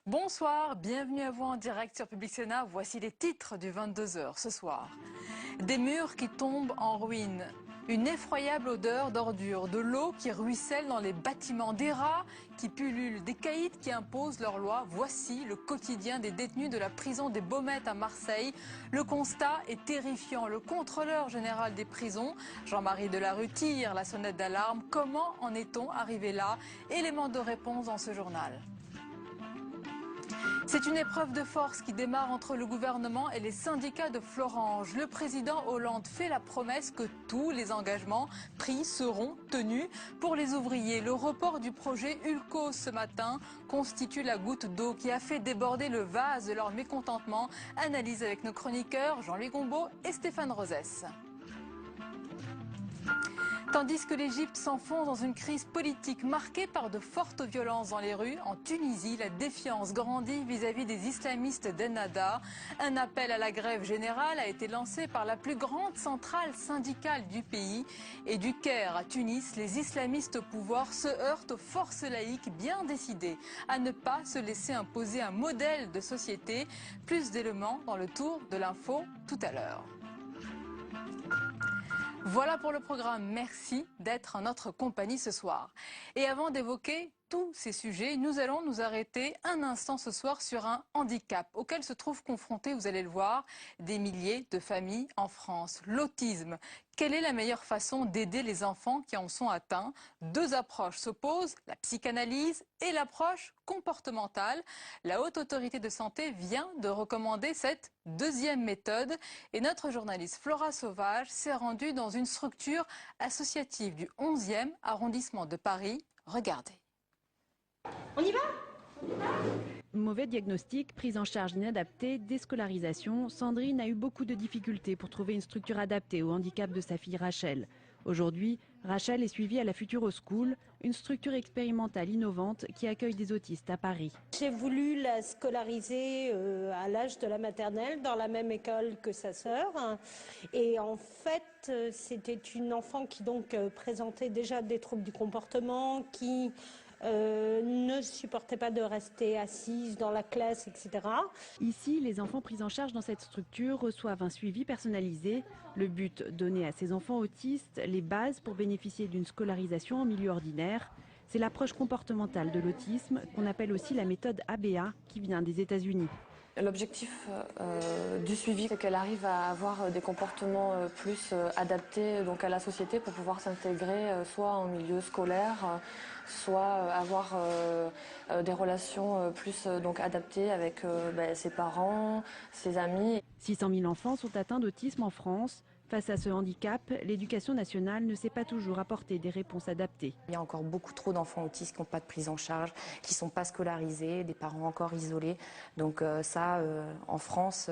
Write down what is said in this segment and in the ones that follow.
Bonsoir, bienvenue à vous en direct sur Public Sénat. Voici les titres du 22h ce soir. Des murs qui tombent en ruine. Une effroyable odeur d'ordures, de l'eau qui ruisselle dans les bâtiments, des rats qui pullulent, des caïds qui imposent leurs lois. Voici le quotidien des détenus de la prison des Baumettes à Marseille. Le constat est terrifiant. Le contrôleur général des prisons, Jean-Marie Delarue, tire la sonnette d'alarme. Comment en est-on arrivé là? Élément de réponse dans ce journal. C'est une épreuve de force qui démarre entre le gouvernement et les syndicats de Florange. Le président Hollande fait la promesse que tous les engagements pris seront tenus. Pour les ouvriers, le report du projet Ulcos ce matin constitue la goutte d'eau qui a fait déborder le vase de leur mécontentement. Analyse avec nos chroniqueurs Jean-Louis Gombaud et Stéphane Rosès. Tandis que l'Égypte s'enfonce dans une crise politique marquée par de fortes violences dans les rues, en Tunisie, la défiance grandit vis-à-vis des islamistes d'Ennahda. Un appel à la grève générale a été lancé par la plus grande centrale syndicale du pays. Et du Caire à Tunis, les islamistes au pouvoir se heurtent aux forces laïques bien décidées à ne pas se laisser imposer un modèle de société. Plus d'éléments dans le tour de l'info tout à l'heure. Voilà pour le programme. Merci d'être en notre compagnie ce soir. Et avant d'évoquer tous ces sujets, nous allons nous arrêter un instant ce soir sur un handicap auquel se trouvent confrontés, vous allez le voir, des milliers de familles en France. L'autisme. Quelle est la meilleure façon d'aider les enfants qui en sont atteints? Deux approches s'opposent, la psychanalyse et l'approche comportementale. La Haute Autorité de Santé vient de recommander cette deuxième méthode et notre journaliste Flora Sauvage s'est rendue dans une structure associative du 11e arrondissement de Paris. Regardez. On y va? Mauvais diagnostic, prise en charge inadaptée, déscolarisation, Sandrine a eu beaucoup de difficultés pour trouver une structure adaptée au handicap de sa fille Rachel. Aujourd'hui, Rachel est suivie à la Futuro School, une structure expérimentale innovante qui accueille des autistes à Paris. J'ai voulu la scolariser à l'âge de la maternelle dans la même école que sa sœur. Et en fait, c'était une enfant qui donc présentait déjà des troubles du comportement, qui ne supportait pas de rester assise dans la classe, etc. Ici, les enfants pris en charge dans cette structure reçoivent un suivi personnalisé. Le but, donner à ces enfants autistes les bases pour bénéficier d'une scolarisation en milieu ordinaire. C'est l'approche comportementale de l'autisme qu'on appelle aussi la méthode ABA qui vient des États-Unis. L'objectif du suivi, c'est qu'elle arrive à avoir des comportements plus adaptés donc à la société pour pouvoir s'intégrer soit en milieu scolaire, soit avoir des relations plus donc adaptées avec ses parents, ses amis. 600 000 enfants sont atteints d'autisme en France. Face à ce handicap, l'éducation nationale ne sait pas toujours apporter des réponses adaptées. Il y a encore beaucoup trop d'enfants autistes qui n'ont pas de prise en charge, qui ne sont pas scolarisés, des parents encore isolés. Donc en France,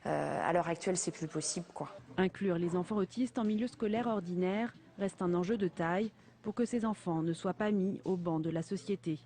à l'heure actuelle, c'est plus possible, quoi. Inclure les enfants autistes en milieu scolaire ordinaire reste un enjeu de taille pour que ces enfants ne soient pas mis au banc de la société.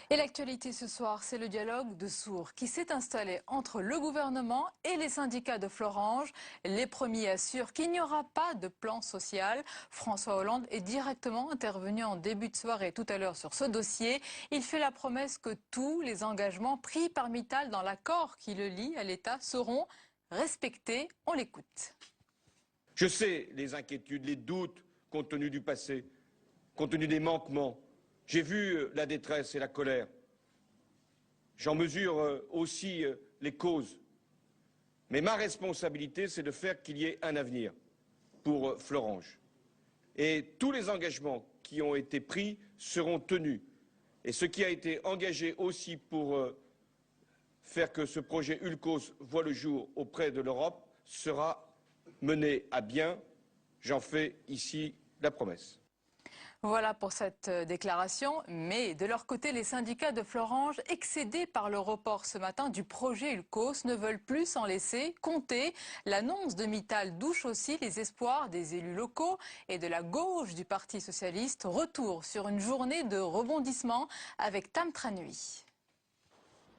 Et l'actualité ce soir, c'est le dialogue de sourds qui s'est installé entre le gouvernement et les syndicats de Florange. Les premiers assurent qu'il n'y aura pas de plan social. François Hollande est directement intervenu en début de soirée tout à l'heure sur ce dossier. Il fait la promesse que tous les engagements pris par Mittal dans l'accord qui le lie à l'État seront respectés. On l'écoute. Je sais les inquiétudes, les doutes compte tenu du passé, compte tenu des manquements. J'ai vu la détresse et la colère. J'en mesure aussi les causes. Mais ma responsabilité, c'est de faire qu'il y ait un avenir pour Florange. Et tous les engagements qui ont été pris seront tenus. Et ce qui a été engagé aussi pour faire que ce projet Ulcos voit le jour auprès de l'Europe sera mené à bien. J'en fais ici la promesse. Voilà pour cette déclaration, mais de leur côté, les syndicats de Florange, excédés par le report ce matin du projet Ulcos, ne veulent plus s'en laisser compter. L'annonce de Mittal douche aussi les espoirs des élus locaux et de la gauche du Parti socialiste. Retour sur une journée de rebondissement avec Tam Tranui.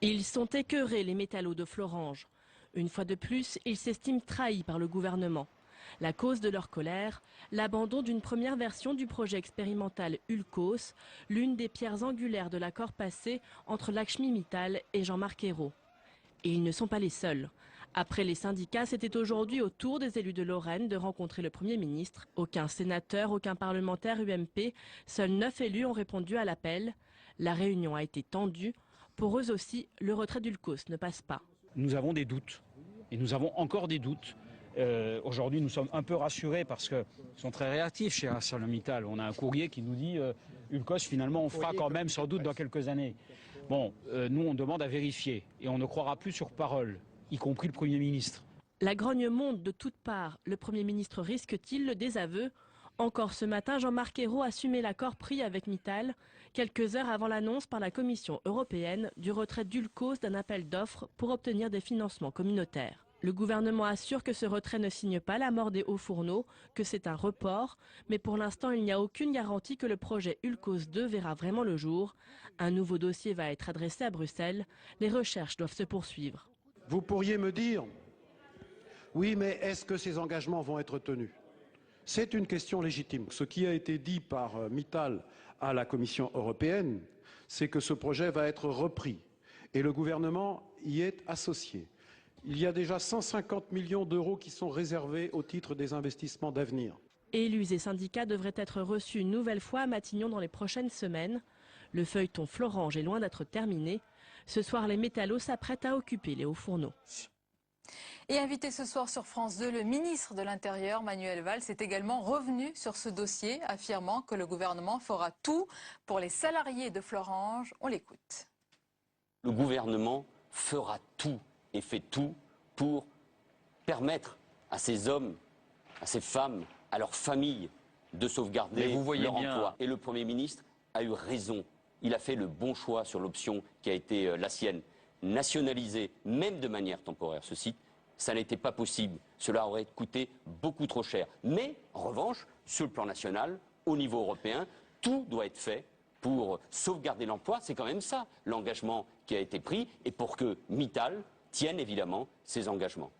Ils sont écœurés, les métallos de Florange. Une fois de plus, ils s'estiment trahis par le gouvernement. La cause de leur colère, l'abandon d'une première version du projet expérimental Ulcos, l'une des pierres angulaires de l'accord passé entre Lakshmi Mittal et Jean-Marc Ayrault. Et ils ne sont pas les seuls. Après les syndicats, c'était aujourd'hui au tour des élus de Lorraine de rencontrer le Premier ministre. Aucun sénateur, aucun parlementaire UMP, seuls 9 élus ont répondu à l'appel. La réunion a été tendue. Pour eux aussi, le retrait d'Ulcos ne passe pas. Nous avons des doutes, et nous avons encore des doutes. Aujourd'hui, nous sommes un peu rassurés parce qu'ils sont très réactifs chez ArcelorMittal. On a un courrier qui nous dit Ulcos, finalement, on fera quand même sans doute dans quelques années. Bon, nous, on demande à vérifier et on ne croira plus sur parole, y compris le Premier ministre. La grogne monte de toutes parts. Le Premier ministre risque-t-il le désaveu? Encore ce matin, Jean-Marc Ayrault assumait l'accord pris avec Mittal, quelques heures avant l'annonce par la Commission européenne du retrait d'Ulcos d'un appel d'offres pour obtenir des financements communautaires. Le gouvernement assure que ce retrait ne signe pas la mort des hauts fourneaux, que c'est un report, mais pour l'instant il n'y a aucune garantie que le projet Ulcos 2 verra vraiment le jour. Un nouveau dossier va être adressé à Bruxelles, les recherches doivent se poursuivre. Vous pourriez me dire, oui, mais est-ce que ces engagements vont être tenus? C'est une question légitime. Ce qui a été dit par Mittal à la Commission européenne, c'est que ce projet va être repris et le gouvernement y est associé. Il y a déjà 150 millions d'euros qui sont réservés au titre des investissements d'avenir. Élus et syndicats devraient être reçus une nouvelle fois à Matignon dans les prochaines semaines. Le feuilleton Florange est loin d'être terminé. Ce soir, les métallos s'apprêtent à occuper les hauts fourneaux. Et invité ce soir sur France 2, le ministre de l'Intérieur, Manuel Valls, est également revenu sur ce dossier, affirmant que le gouvernement fera tout pour les salariés de Florange. On l'écoute. Le gouvernement fera tout et fait tout pour permettre à ces hommes, à ces femmes, à leurs familles de sauvegarder leur emploi. Et le Premier ministre a eu raison. Il a fait le bon choix sur l'option qui a été la sienne. Nationaliser, même de manière temporaire, ce site, ça n'était pas possible. Cela aurait coûté beaucoup trop cher. Mais, en revanche, sur le plan national, au niveau européen, tout doit être fait pour sauvegarder l'emploi. C'est quand même ça, l'engagement qui a été pris, et pour que Mittal tienne évidemment ses engagements.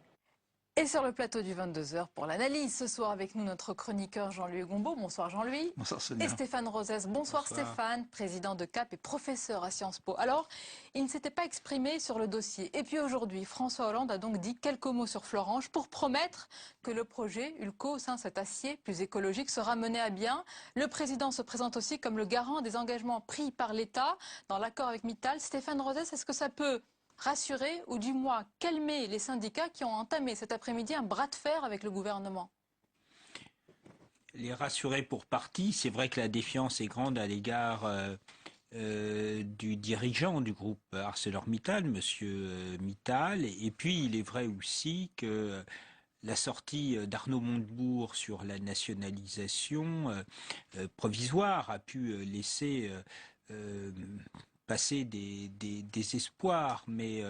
Et sur le plateau du 22h pour l'analyse, ce soir avec nous notre chroniqueur Jean-Louis Gombaud. Bonsoir Jean-Louis. Bonsoir Sonia. Et Stéphane Rosès. Bonsoir Stéphane, président de CAP et professeur à Sciences Po. Alors, il ne s'était pas exprimé sur le dossier. Et puis aujourd'hui, François Hollande a donc dit quelques mots sur Florange pour promettre que le projet Ulcos, cet acier plus écologique, sera mené à bien. Le président se présente aussi comme le garant des engagements pris par l'État dans l'accord avec Mittal. Stéphane Rosès, est-ce que ça peut rassurer ou du moins calmer les syndicats qui ont entamé cet après-midi un bras de fer avec le gouvernement? Les rassurer pour partie. C'est vrai que la défiance est grande à l'égard du dirigeant du groupe ArcelorMittal, monsieur Mittal. Et puis il est vrai aussi que la sortie d'Arnaud Montebourg sur la nationalisation provisoire a pu laisser passer des espoirs, mais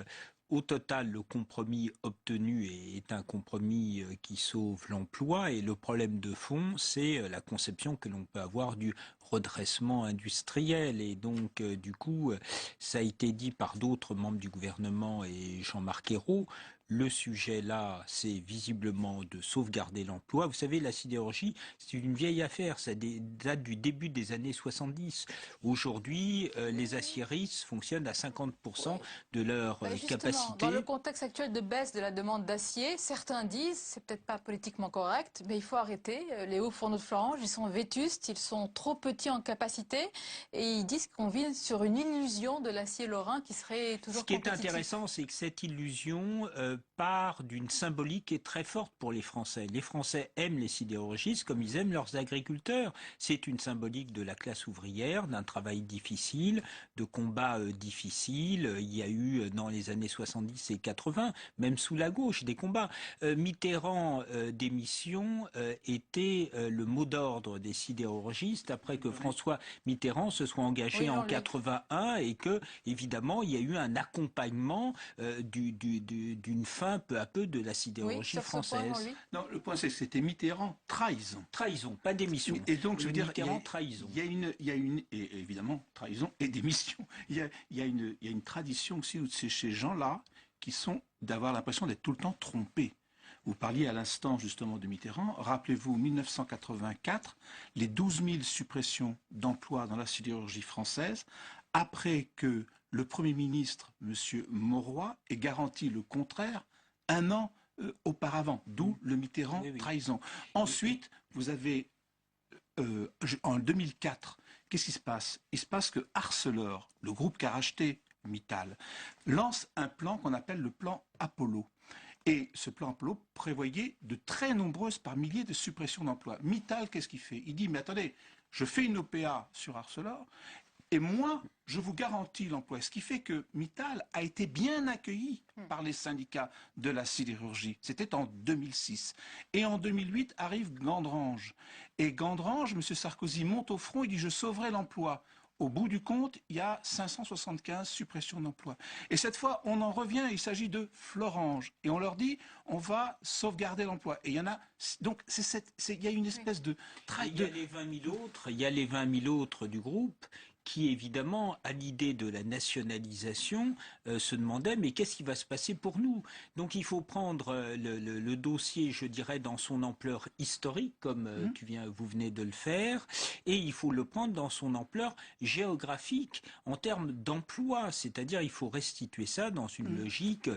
au total, le compromis obtenu est un compromis qui sauve l'emploi, et le problème de fond, c'est la conception que l'on peut avoir du redressement industriel. Et donc, du coup, ça a été dit par d'autres membres du gouvernement et Jean-Marc Ayrault, le sujet là, c'est visiblement de sauvegarder l'emploi. Vous savez, la sidérurgie, c'est une vieille affaire, ça date du début des années 70. Aujourd'hui, les aciéristes fonctionnent à 50% de leur capacité. Dans le contexte actuel de baisse de la demande d'acier, certains disent, c'est peut-être pas politiquement correct, mais il faut arrêter. Les hauts fourneaux de Florange, ils sont vétustes, ils sont trop petits en capacité, et ils disent qu'on vit sur une illusion de l'acier lorrain qui serait toujours compétitif. Ce qui est intéressant, c'est que cette illusion part d'une symbolique qui est très forte pour les Français. Les Français aiment les sidérurgistes comme ils aiment leurs agriculteurs. C'est une symbolique de la classe ouvrière, d'un travail difficile, de combats difficiles. Il y a eu dans les années 70 et 80, même sous la gauche, des combats. Mitterrand, démission, était le mot d'ordre des sidérurgistes après que François Mitterrand se soit engagé en 81 et que, évidemment, il y a eu un accompagnement d'une fin peu à peu de la sidérurgie française. Non, le point c'est que c'était Mitterrand, trahison. Trahison, pas démission. Et donc je veux dire, Mitterrand, trahison. Il y a une et évidemment trahison et démission. Il y a une tradition aussi chez ces gens-là qui sont d'avoir l'impression d'être tout le temps trompés. Vous parliez à l'instant justement de Mitterrand. Rappelez-vous, 1984, les 12 000 suppressions d'emplois dans la sidérurgie française, après que le Premier ministre, M. Mauroy, ait garanti le contraire un an auparavant, d'où le Mitterrand trahison. Ensuite, vous avez, en 2004, qu'est-ce qui se passe? Il se passe que Arcelor, le groupe qui a racheté Mittal, lance un plan qu'on appelle le plan Apollo. Et ce plan Apollo prévoyait de très nombreuses par milliers de suppressions d'emplois. Mittal, qu'est-ce qu'il fait? Il dit, mais attendez, je fais une OPA sur Arcelor, et moi, je vous garantis l'emploi. Ce qui fait que Mittal a été bien accueilli par les syndicats de la sidérurgie. C'était en 2006. Et en 2008 arrive Gandrange. Et Gandrange, M. Sarkozy monte au front et dit « je sauverai l'emploi ». Au bout du compte, il y a 575 suppressions d'emplois. Et cette fois, on en revient, il s'agit de Florange. Et on leur dit, on va sauvegarder l'emploi. Et il y en a... Donc, il y a une espèce de... Il y a les 20 000 autres, il y a les 20 000 autres du groupe qui, évidemment, à l'idée de la nationalisation, se demandaient, mais qu'est-ce qui va se passer pour nous? Donc il faut prendre le dossier, je dirais, dans son ampleur historique, comme vous venez de le faire, et il faut le prendre dans son ampleur géographique, en termes d'emploi, c'est-à-dire il faut restituer ça dans une logique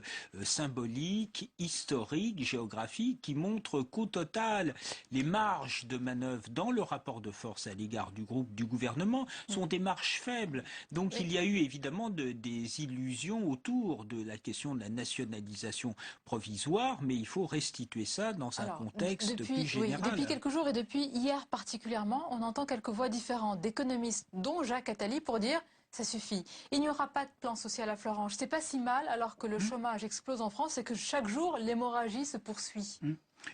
symbolique, historique, géographique, qui montre qu'au total, les marges de manœuvre dans le rapport de force à l'égard du gouvernement sont des marges faibles. Donc il y a eu évidemment des illusions autour de la question de la nationalisation provisoire, mais il faut restituer ça dans un contexte plus général. Oui, depuis quelques jours et depuis hier particulièrement, on entend quelques voix différentes d'économistes, dont Jacques Attali, pour dire ça suffit. Il n'y aura pas de plan social à Florange. C'est pas si mal alors que le chômage explose en France et que chaque jour l'hémorragie se poursuit.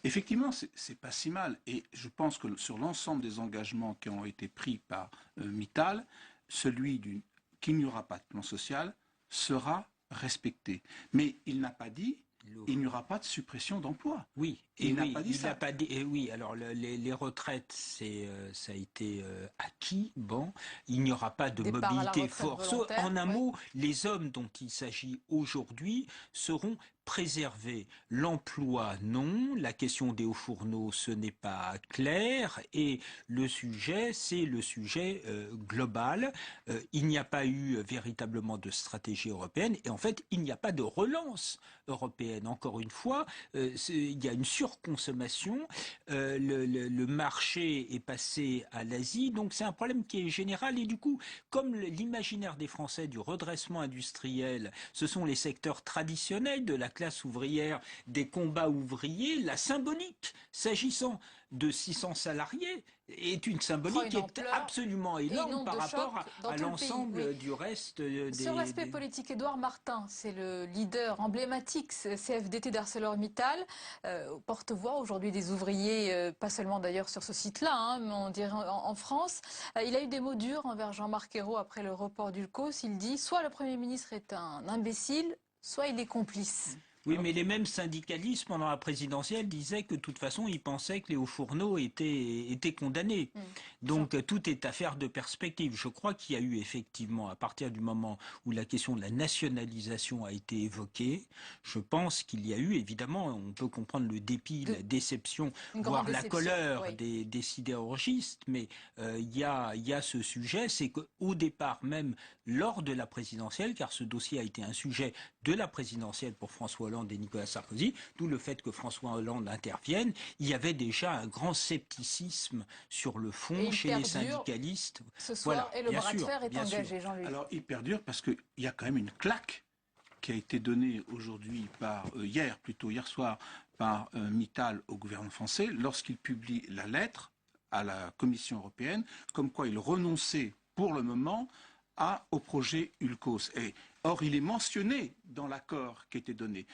Effectivement, c'est pas si mal. Et je pense que sur l'ensemble des engagements qui ont été pris par Mittal, celui qu'il n'y aura pas de plan social sera respecté. Mais il n'a pas dit il n'y aura pas de suppression d'emplois. Oui, il n'a pas dit ça. Oui, alors les retraites, ça a été acquis. Bon, il n'y aura pas de mobilité forceuse. En un mot, les hommes dont il s'agit aujourd'hui seront préserver l'emploi, non. La question des hauts fourneaux, ce n'est pas clair. Et le sujet, c'est le sujet global. Il n'y a pas eu véritablement de stratégie européenne. Et en fait, il n'y a pas de relance européenne. Encore une fois, il y a une surconsommation. Le marché est passé à l'Asie. Donc c'est un problème qui est général. Et du coup, comme l'imaginaire des Français du redressement industriel, ce sont les secteurs traditionnels de la classe ouvrière, des combats ouvriers, la symbolique, s'agissant de 600 salariés, est une symbolique qui est absolument énorme par rapport à l'ensemble du reste des... Sur l'aspect politique, Édouard Martin, c'est le leader emblématique CFDT d'ArcelorMittal, porte-voix aujourd'hui des ouvriers, pas seulement d'ailleurs sur ce site-là, mais on dirait en France. Il a eu des mots durs envers Jean-Marc Ayrault après le report d'Ulcos. Il dit soit le Premier ministre est un imbécile, soit il est complice. Oui, mais les mêmes syndicalistes, pendant la présidentielle, disaient que de toute façon, ils pensaient que les hauts fourneaux étaient condamnés. Donc, tout est affaire de perspective. Je crois qu'il y a eu effectivement, à partir du moment où la question de la nationalisation a été évoquée, je pense qu'il y a eu, évidemment, on peut comprendre le dépit, la déception, voire la colère des sidérurgistes, mais il y a ce sujet, c'est qu'au départ, même lors de la présidentielle, car ce dossier a été un sujet de la présidentielle pour François Hollande et Nicolas Sarkozy, d'où le fait que François Hollande intervienne, il y avait déjà un grand scepticisme sur le fond chez les syndicalistes. Ce soir, et le bras de fer est engagé, Jean-Luc. Alors, il perdure parce qu'il y a quand même une claque qui a été donnée aujourd'hui hier soir, par Mittal au gouvernement français, lorsqu'il publie la lettre à la Commission européenne, comme quoi il renonçait pour le moment au projet Ulcos. Or, il est mentionné dans l'accord qui a été donné.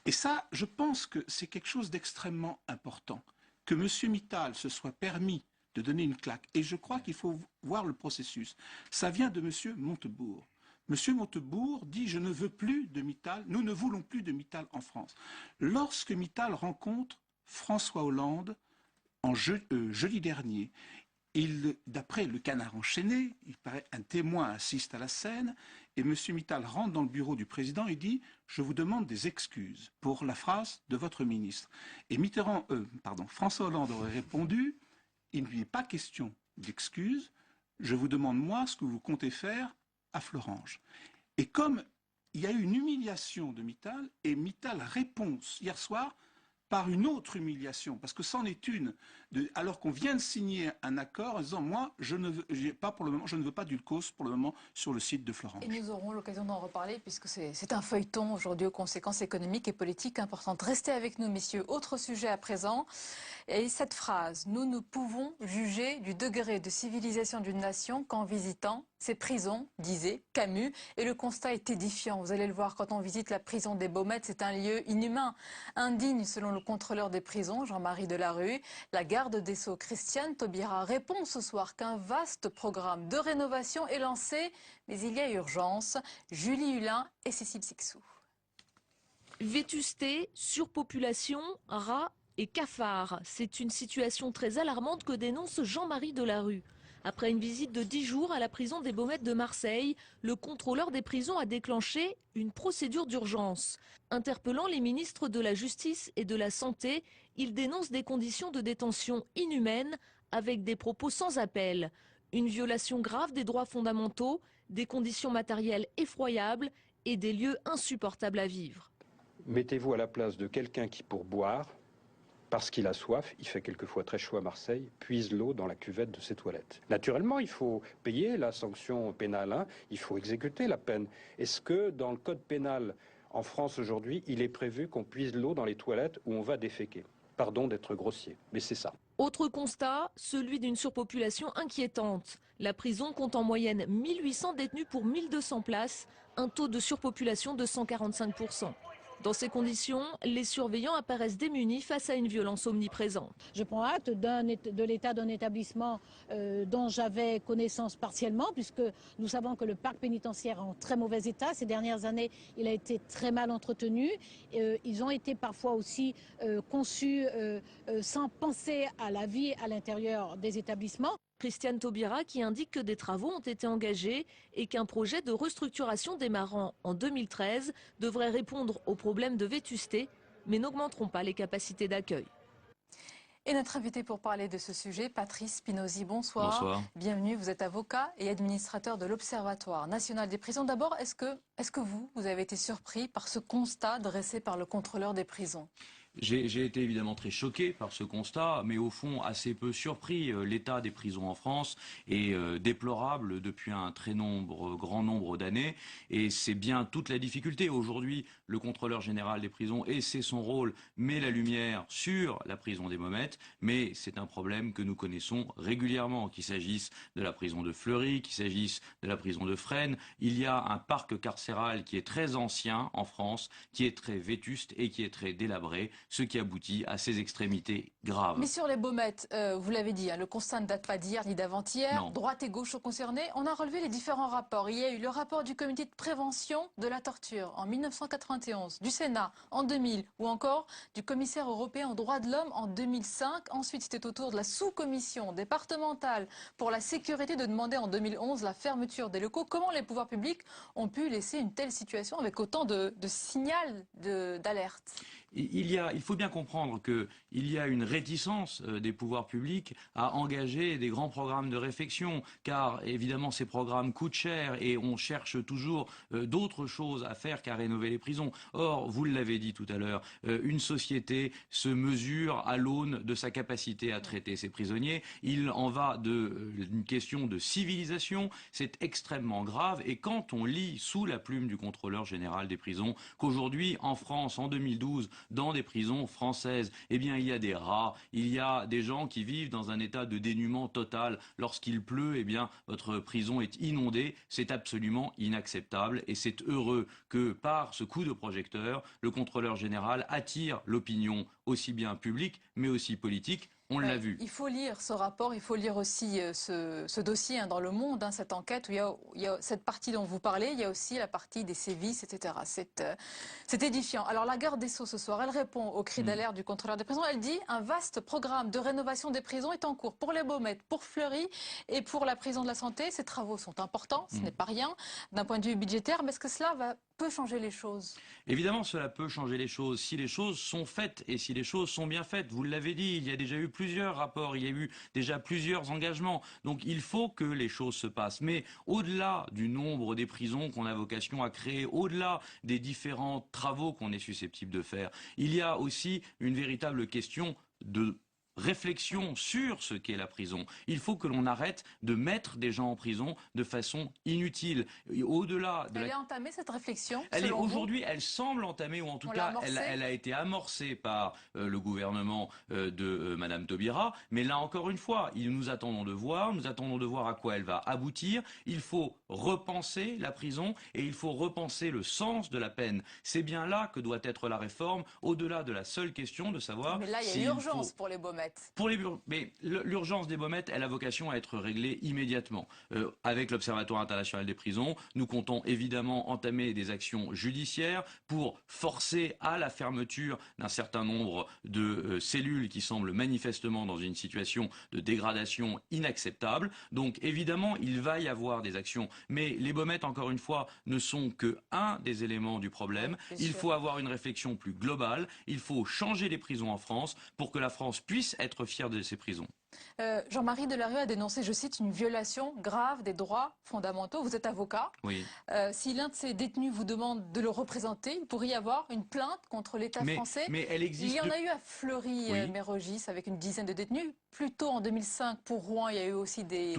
Et ça, je pense que c'est quelque chose d'extrêmement important. Que M. Mittal se soit permis de donner une claque. Et je crois qu'il faut voir le processus. Ça vient de M. Montebourg. M. Montebourg dit « Je ne veux plus de Mittal, nous ne voulons plus de Mittal en France ». Lorsque Mittal rencontre François Hollande en jeudi dernier, d'après le Canard enchaîné, il paraît un témoin assiste à la scène, Et M. Mittal rentre dans le bureau du président et dit « Je vous demande des excuses pour la phrase de votre ministre ». Et François Hollande aurait répondu « Il n'est pas question d'excuses, je vous demande moi ce que vous comptez faire à Florange ». Et comme il y a eu une humiliation de Mittal, et Mittal répond hier soir par une autre humiliation, parce que c'en est une, alors qu'on vient de signer un accord en disant « Moi, je ne veux pas d'Ulcos pour le moment sur le site de Florange ». Et nous aurons l'occasion d'en reparler, puisque c'est un feuilleton aujourd'hui aux conséquences économiques et politiques importantes. Restez avec nous, messieurs. Autre sujet à présent, et cette phrase « Nous ne pouvons juger du degré de civilisation d'une nation qu'en visitant ces prisons », disait Camus, et le constat est édifiant. Vous allez le voir, quand on visite la prison des Baumettes, c'est un lieu inhumain, indigne selon le contrôleur des prisons, Jean-Marie Delarue. La garde des Sceaux, Christiane Taubira, répond ce soir qu'un vaste programme de rénovation est lancé, mais il y a urgence. Julie Hulin et Cécile Sixou. Vétusté, surpopulation, rats et cafards. C'est une situation très alarmante que dénonce Jean-Marie Delarue. Après une visite de 10 jours à la prison des Baumettes de Marseille, le contrôleur des prisons a déclenché une procédure d'urgence. Interpellant les ministres de la Justice et de la Santé, il dénonce des conditions de détention inhumaines avec des propos sans appel. Une violation grave des droits fondamentaux, des conditions matérielles effroyables et des lieux insupportables à vivre. Mettez-vous à la place de quelqu'un qui, pour boire, parce qu'il a soif, il fait quelquefois très chaud à Marseille, puise l'eau dans la cuvette de ses toilettes. Naturellement, il faut payer la sanction pénale, hein, il faut exécuter la peine. Est-ce que dans le code pénal en France aujourd'hui, il est prévu qu'on puise l'eau dans les toilettes où on va déféquer? Pardon d'être grossier, mais c'est ça. Autre constat, celui d'une surpopulation inquiétante. La prison compte en moyenne 1800 détenus pour 1200 places, un taux de surpopulation de 145%. Dans ces conditions, les surveillants apparaissent démunis face à une violence omniprésente. Je prends acte de l'état d'un établissement dont j'avais connaissance partiellement, puisque nous savons que le parc pénitentiaire est en très mauvais état. Ces dernières années, il a été très mal entretenu. Ils ont été parfois aussi conçus sans penser à la vie à l'intérieur des établissements. Christiane Taubira qui indique que des travaux ont été engagés et qu'un projet de restructuration démarrant en 2013 devrait répondre aux problèmes de vétusté, mais n'augmenteront pas les capacités d'accueil. Et notre invité pour parler de ce sujet, Patrice Spinozzi, bonsoir. Bonsoir. Bienvenue, vous êtes avocat et administrateur de l'Observatoire national des prisons. D'abord, est-ce que vous avez été surpris par ce constat dressé par le contrôleur des prisons ? J'ai été évidemment très choqué par ce constat, mais au fond assez peu surpris. L'état des prisons en France est déplorable depuis un grand nombre d'années, et c'est bien toute la difficulté. Aujourd'hui, le contrôleur général des prisons, et c'est son rôle, met la lumière sur la prison des Baumettes, mais c'est un problème que nous connaissons régulièrement, qu'il s'agisse de la prison de Fleury, qu'il s'agisse de la prison de Fresnes. Il y a un parc carcéral qui est très ancien en France, qui est très vétuste et qui est très délabré, ce qui aboutit à ces extrémités graves. Mais sur les Baumettes, vous l'avez dit, hein, le constat ne date pas d'hier ni d'avant-hier. Droite et gauche sont concernés. On a relevé les différents rapports. Il y a eu le rapport du comité de prévention de la torture en 1991, du Sénat en 2000, ou encore du commissaire européen aux droits de l'homme en 2005. Ensuite, c'était au tour de la sous-commission départementale pour la sécurité de demander en 2011 la fermeture des locaux. Comment les pouvoirs publics ont pu laisser une telle situation avec autant de signal d'alerte ? Il faut bien comprendre qu'il y a une réticence des pouvoirs publics à engager des grands programmes de réfection, car évidemment ces programmes coûtent cher et on cherche toujours d'autres choses à faire qu'à rénover les prisons. Or, vous l'avez dit tout à l'heure, une société se mesure à l'aune de sa capacité à traiter ses prisonniers. Il en va d'une question de civilisation, c'est extrêmement grave, et quand on lit sous la plume du contrôleur général des prisons qu'aujourd'hui en France, en 2012, dans des prisons françaises, eh bien, il y a des rats, il y a des gens qui vivent dans un état de dénuement total. Lorsqu'il pleut, eh bien, votre prison est inondée. C'est absolument inacceptable et c'est heureux que, par ce coup de projecteur, le contrôleur général attire l'opinion aussi bien publique, mais aussi politique. On l'a vu. Il faut lire ce rapport, il faut lire aussi ce dossier dans Le Monde, cette enquête où il y a cette partie dont vous parlez, il y a aussi la partie des sévices, etc. C'est édifiant. Alors la garde des Sceaux ce soir, elle répond au cri d'alerte du contrôleur des prisons. Elle dit un vaste programme de rénovation des prisons est en cours pour les Baumettes, pour Fleury et pour la prison de la Santé. Ces travaux sont importants, ce n'est pas rien d'un point de vue budgétaire, mais est-ce que cela peut changer les choses? Évidemment, cela peut changer les choses si les choses sont faites et si les choses sont bien faites. Vous l'avez dit, il y a déjà eu plusieurs rapports, il y a eu déjà plusieurs engagements. Donc il faut que les choses se passent. Mais au-delà du nombre des prisons qu'on a vocation à créer, au-delà des différents travaux qu'on est susceptible de faire, il y a aussi une véritable question de réflexion sur ce qu'est la prison. Il faut que l'on arrête de mettre des gens en prison de façon inutile. Au-delà de Elle est entamée cette réflexion? Aujourd'hui, elle semble entamée, ou en tout cas, elle a été amorcée par le gouvernement de Madame Taubira. Mais là, encore une fois, nous attendons de voir à quoi elle va aboutir. Il faut repenser la prison et il faut repenser le sens de la peine. C'est bien là que doit être la réforme, au-delà de la seule question de savoir. Mais là, il y a urgence pour les Baumettes. Mais l'urgence des Baumettes, elle a vocation à être réglée immédiatement. Avec l'Observatoire international des prisons, nous comptons évidemment entamer des actions judiciaires pour forcer à la fermeture d'un certain nombre de cellules qui semblent manifestement dans une situation de dégradation inacceptable. Donc évidemment, il va y avoir des actions. Mais les Baumettes, encore une fois, ne sont que un des éléments du problème. Il faut avoir une réflexion plus globale. Il faut changer les prisons en France pour que la France puisse être fier de ses prisons. Jean-Marie Delarue a dénoncé, je cite, une violation grave des droits fondamentaux. Vous êtes avocat. Oui. Si l'un de ces détenus vous demande de le représenter, il pourrait y avoir une plainte contre l'État français. Mais elle existe. Il y en a eu à Fleury-Mérogis avec une dizaine de détenus. Plus tôt en 2005, pour Rouen, il y a eu aussi des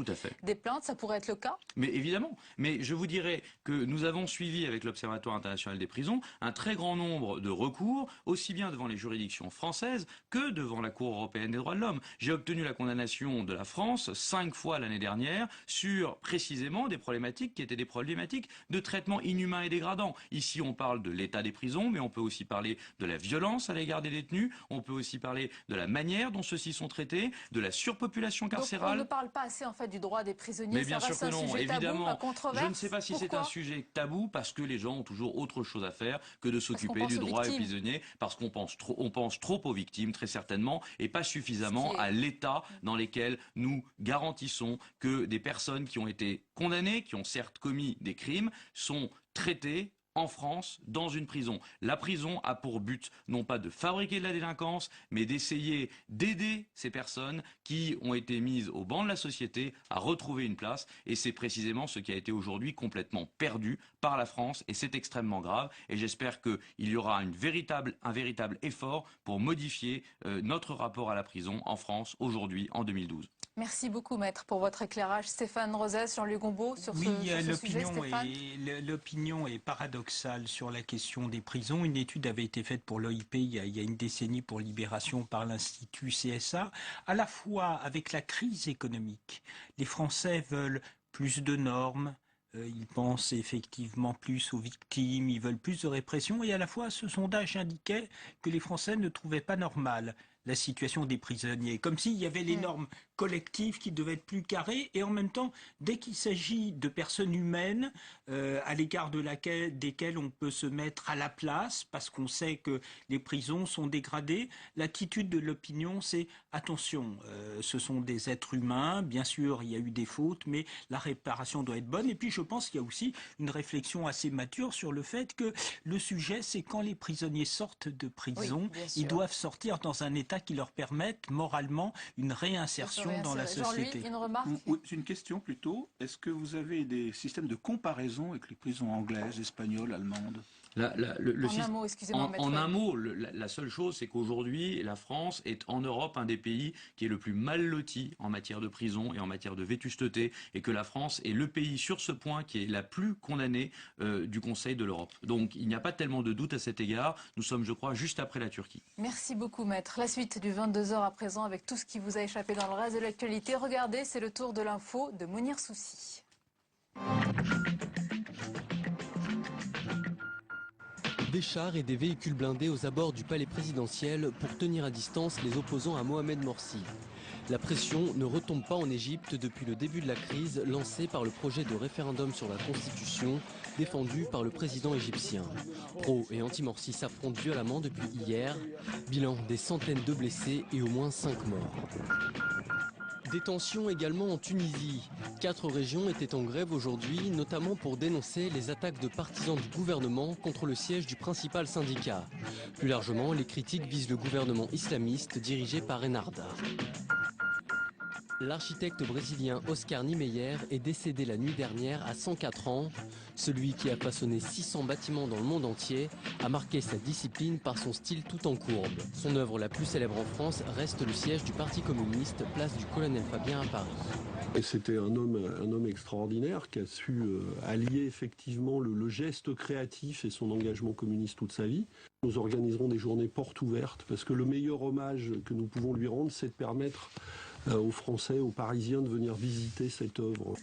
plaintes. Ça pourrait être le cas? Mais évidemment. Mais je vous dirais que nous avons suivi avec l'Observatoire international des prisons un très grand nombre de recours, aussi bien devant les juridictions françaises que devant la Cour européenne des droits de l'homme. J'ai obtenu la condamnation de la France 5 fois l'année dernière sur précisément des problématiques qui étaient des problématiques de traitement inhumain et dégradant. Ici, on parle de l'état des prisons, mais on peut aussi parler de la violence à l'égard des détenus, on peut aussi parler de la manière dont ceux-ci sont traités, de la surpopulation carcérale. Donc on ne parle pas assez en fait du droit des prisonniers. Mais bien sûr que non, évidemment. Tabou, controverse. Je ne sais pas si c'est un sujet tabou parce que les gens ont toujours autre chose à faire que de s'occuper du droit des prisonniers, parce qu'on pense trop aux victimes très certainement et pas suffisamment à l'état dans lesquels nous garantissons que des personnes qui ont été condamnées, qui ont certes commis des crimes, sont traitées en France, dans une prison. La prison a pour but, non pas de fabriquer de la délinquance, mais d'essayer d'aider ces personnes qui ont été mises au banc de la société à retrouver une place. Et c'est précisément ce qui a été aujourd'hui complètement perdu par la France. Et c'est extrêmement grave. Et j'espère qu'il y aura un véritable effort pour modifier notre rapport à la prison en France, aujourd'hui, en 2012. Merci beaucoup, maître, pour votre éclairage. Stéphane Rosès, Jean-Luc Gombault, sur ce sujet. L'opinion est paradoxale sur la question des prisons. Une étude avait été faite pour l'OIP il y a une décennie pour Libération par l'Institut CSA. À la fois, avec la crise économique, les Français veulent plus de normes, ils pensent effectivement plus aux victimes, ils veulent plus de répression. Et à la fois, ce sondage indiquait que les Français ne trouvaient pas normal la situation des prisonniers, comme s'il y avait les normes collectives qui devaient être plus carrées, et en même temps, dès qu'il s'agit de personnes humaines à l'égard desquelles on peut se mettre à la place, parce qu'on sait que les prisons sont dégradées, l'attitude de l'opinion, c'est attention, ce sont des êtres humains, bien sûr, il y a eu des fautes, mais la réparation doit être bonne. Et puis, je pense qu'il y a aussi une réflexion assez mature sur le fait que le sujet, c'est quand les prisonniers sortent de prison, ils doivent sortir dans un état qui leur permette moralement une réinsertion dans la société. Une remarque? C'est une question plutôt. Est-ce que vous avez des systèmes de comparaison avec les prisons anglaises, espagnoles, allemandes? En un mot, la seule chose, c'est qu'aujourd'hui, la France est en Europe un des pays qui est le plus mal loti en matière de prison et en matière de vétusteté, et que la France est le pays sur ce point qui est la plus condamnée du Conseil de l'Europe. Donc il n'y a pas tellement de doute à cet égard. Nous sommes, je crois, juste après la Turquie. Merci beaucoup, maître. La suite du 22h à présent avec tout ce qui vous a échappé dans le reste de l'actualité. Regardez, c'est le tour de l'info de Mounir Soussi. Des chars et des véhicules blindés aux abords du palais présidentiel pour tenir à distance les opposants à Mohamed Morsi. La pression ne retombe pas en Égypte depuis le début de la crise lancée par le projet de référendum sur la Constitution défendu par le président égyptien. Pro et anti-Morsi s'affrontent violemment depuis hier. Bilan des centaines de blessés et au moins 5 morts. Des tensions également en Tunisie. 4 régions étaient en grève aujourd'hui, notamment pour dénoncer les attaques de partisans du gouvernement contre le siège du principal syndicat. Plus largement, les critiques visent le gouvernement islamiste dirigé par Enarda. L'architecte brésilien Oscar Niemeyer est décédé la nuit dernière à 104 ans. Celui qui a façonné 600 bâtiments dans le monde entier a marqué sa discipline par son style tout en courbe. Son œuvre la plus célèbre en France reste le siège du Parti communiste, place du Colonel Fabien à Paris. Et c'était un homme extraordinaire qui a su allier effectivement le geste créatif et son engagement communiste toute sa vie. Nous organiserons des journées portes ouvertes parce que le meilleur hommage que nous pouvons lui rendre, c'est de permettre aux Français, aux Parisiens de venir visiter cette œuvre.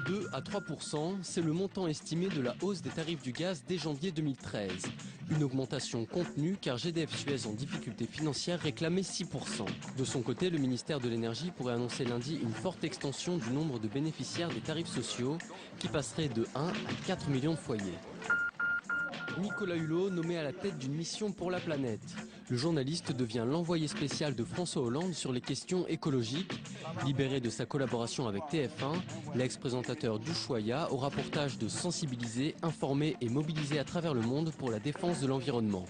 2 à 3%, c'est le montant estimé de la hausse des tarifs du gaz dès janvier 2013. Une augmentation contenue car GDF Suez en difficulté financière réclamait 6%. De son côté, le ministère de l'Énergie pourrait annoncer lundi une forte extension du nombre de bénéficiaires des tarifs sociaux qui passerait de 1 à 4 millions de foyers. Nicolas Hulot nommé à la tête d'une mission pour la planète. Le journaliste devient l'envoyé spécial de François Hollande sur les questions écologiques. Libéré de sa collaboration avec TF1, l'ex-présentateur d'Ushuaïa aura pour tâche de sensibiliser, informer et mobiliser à travers le monde pour la défense de l'environnement.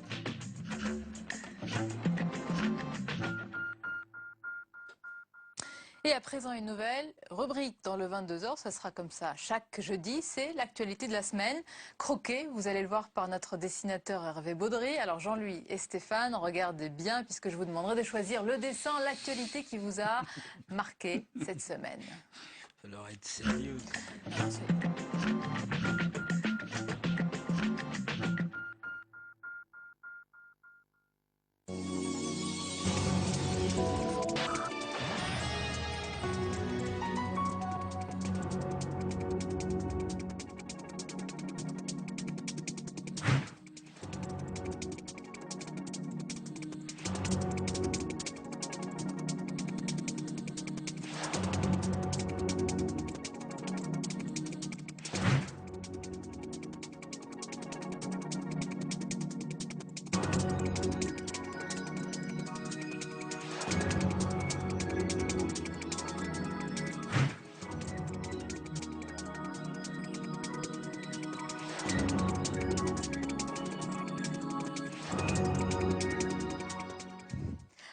Et à présent, une nouvelle rubrique dans le 22h, ça sera comme ça chaque jeudi, c'est l'actualité de la semaine. Croqué, vous allez le voir par notre dessinateur Hervé Baudry. Alors Jean-Louis et Stéphane, regardez bien puisque je vous demanderai de choisir le dessin, l'actualité qui vous a marqué cette semaine. Ça doit être sérieux.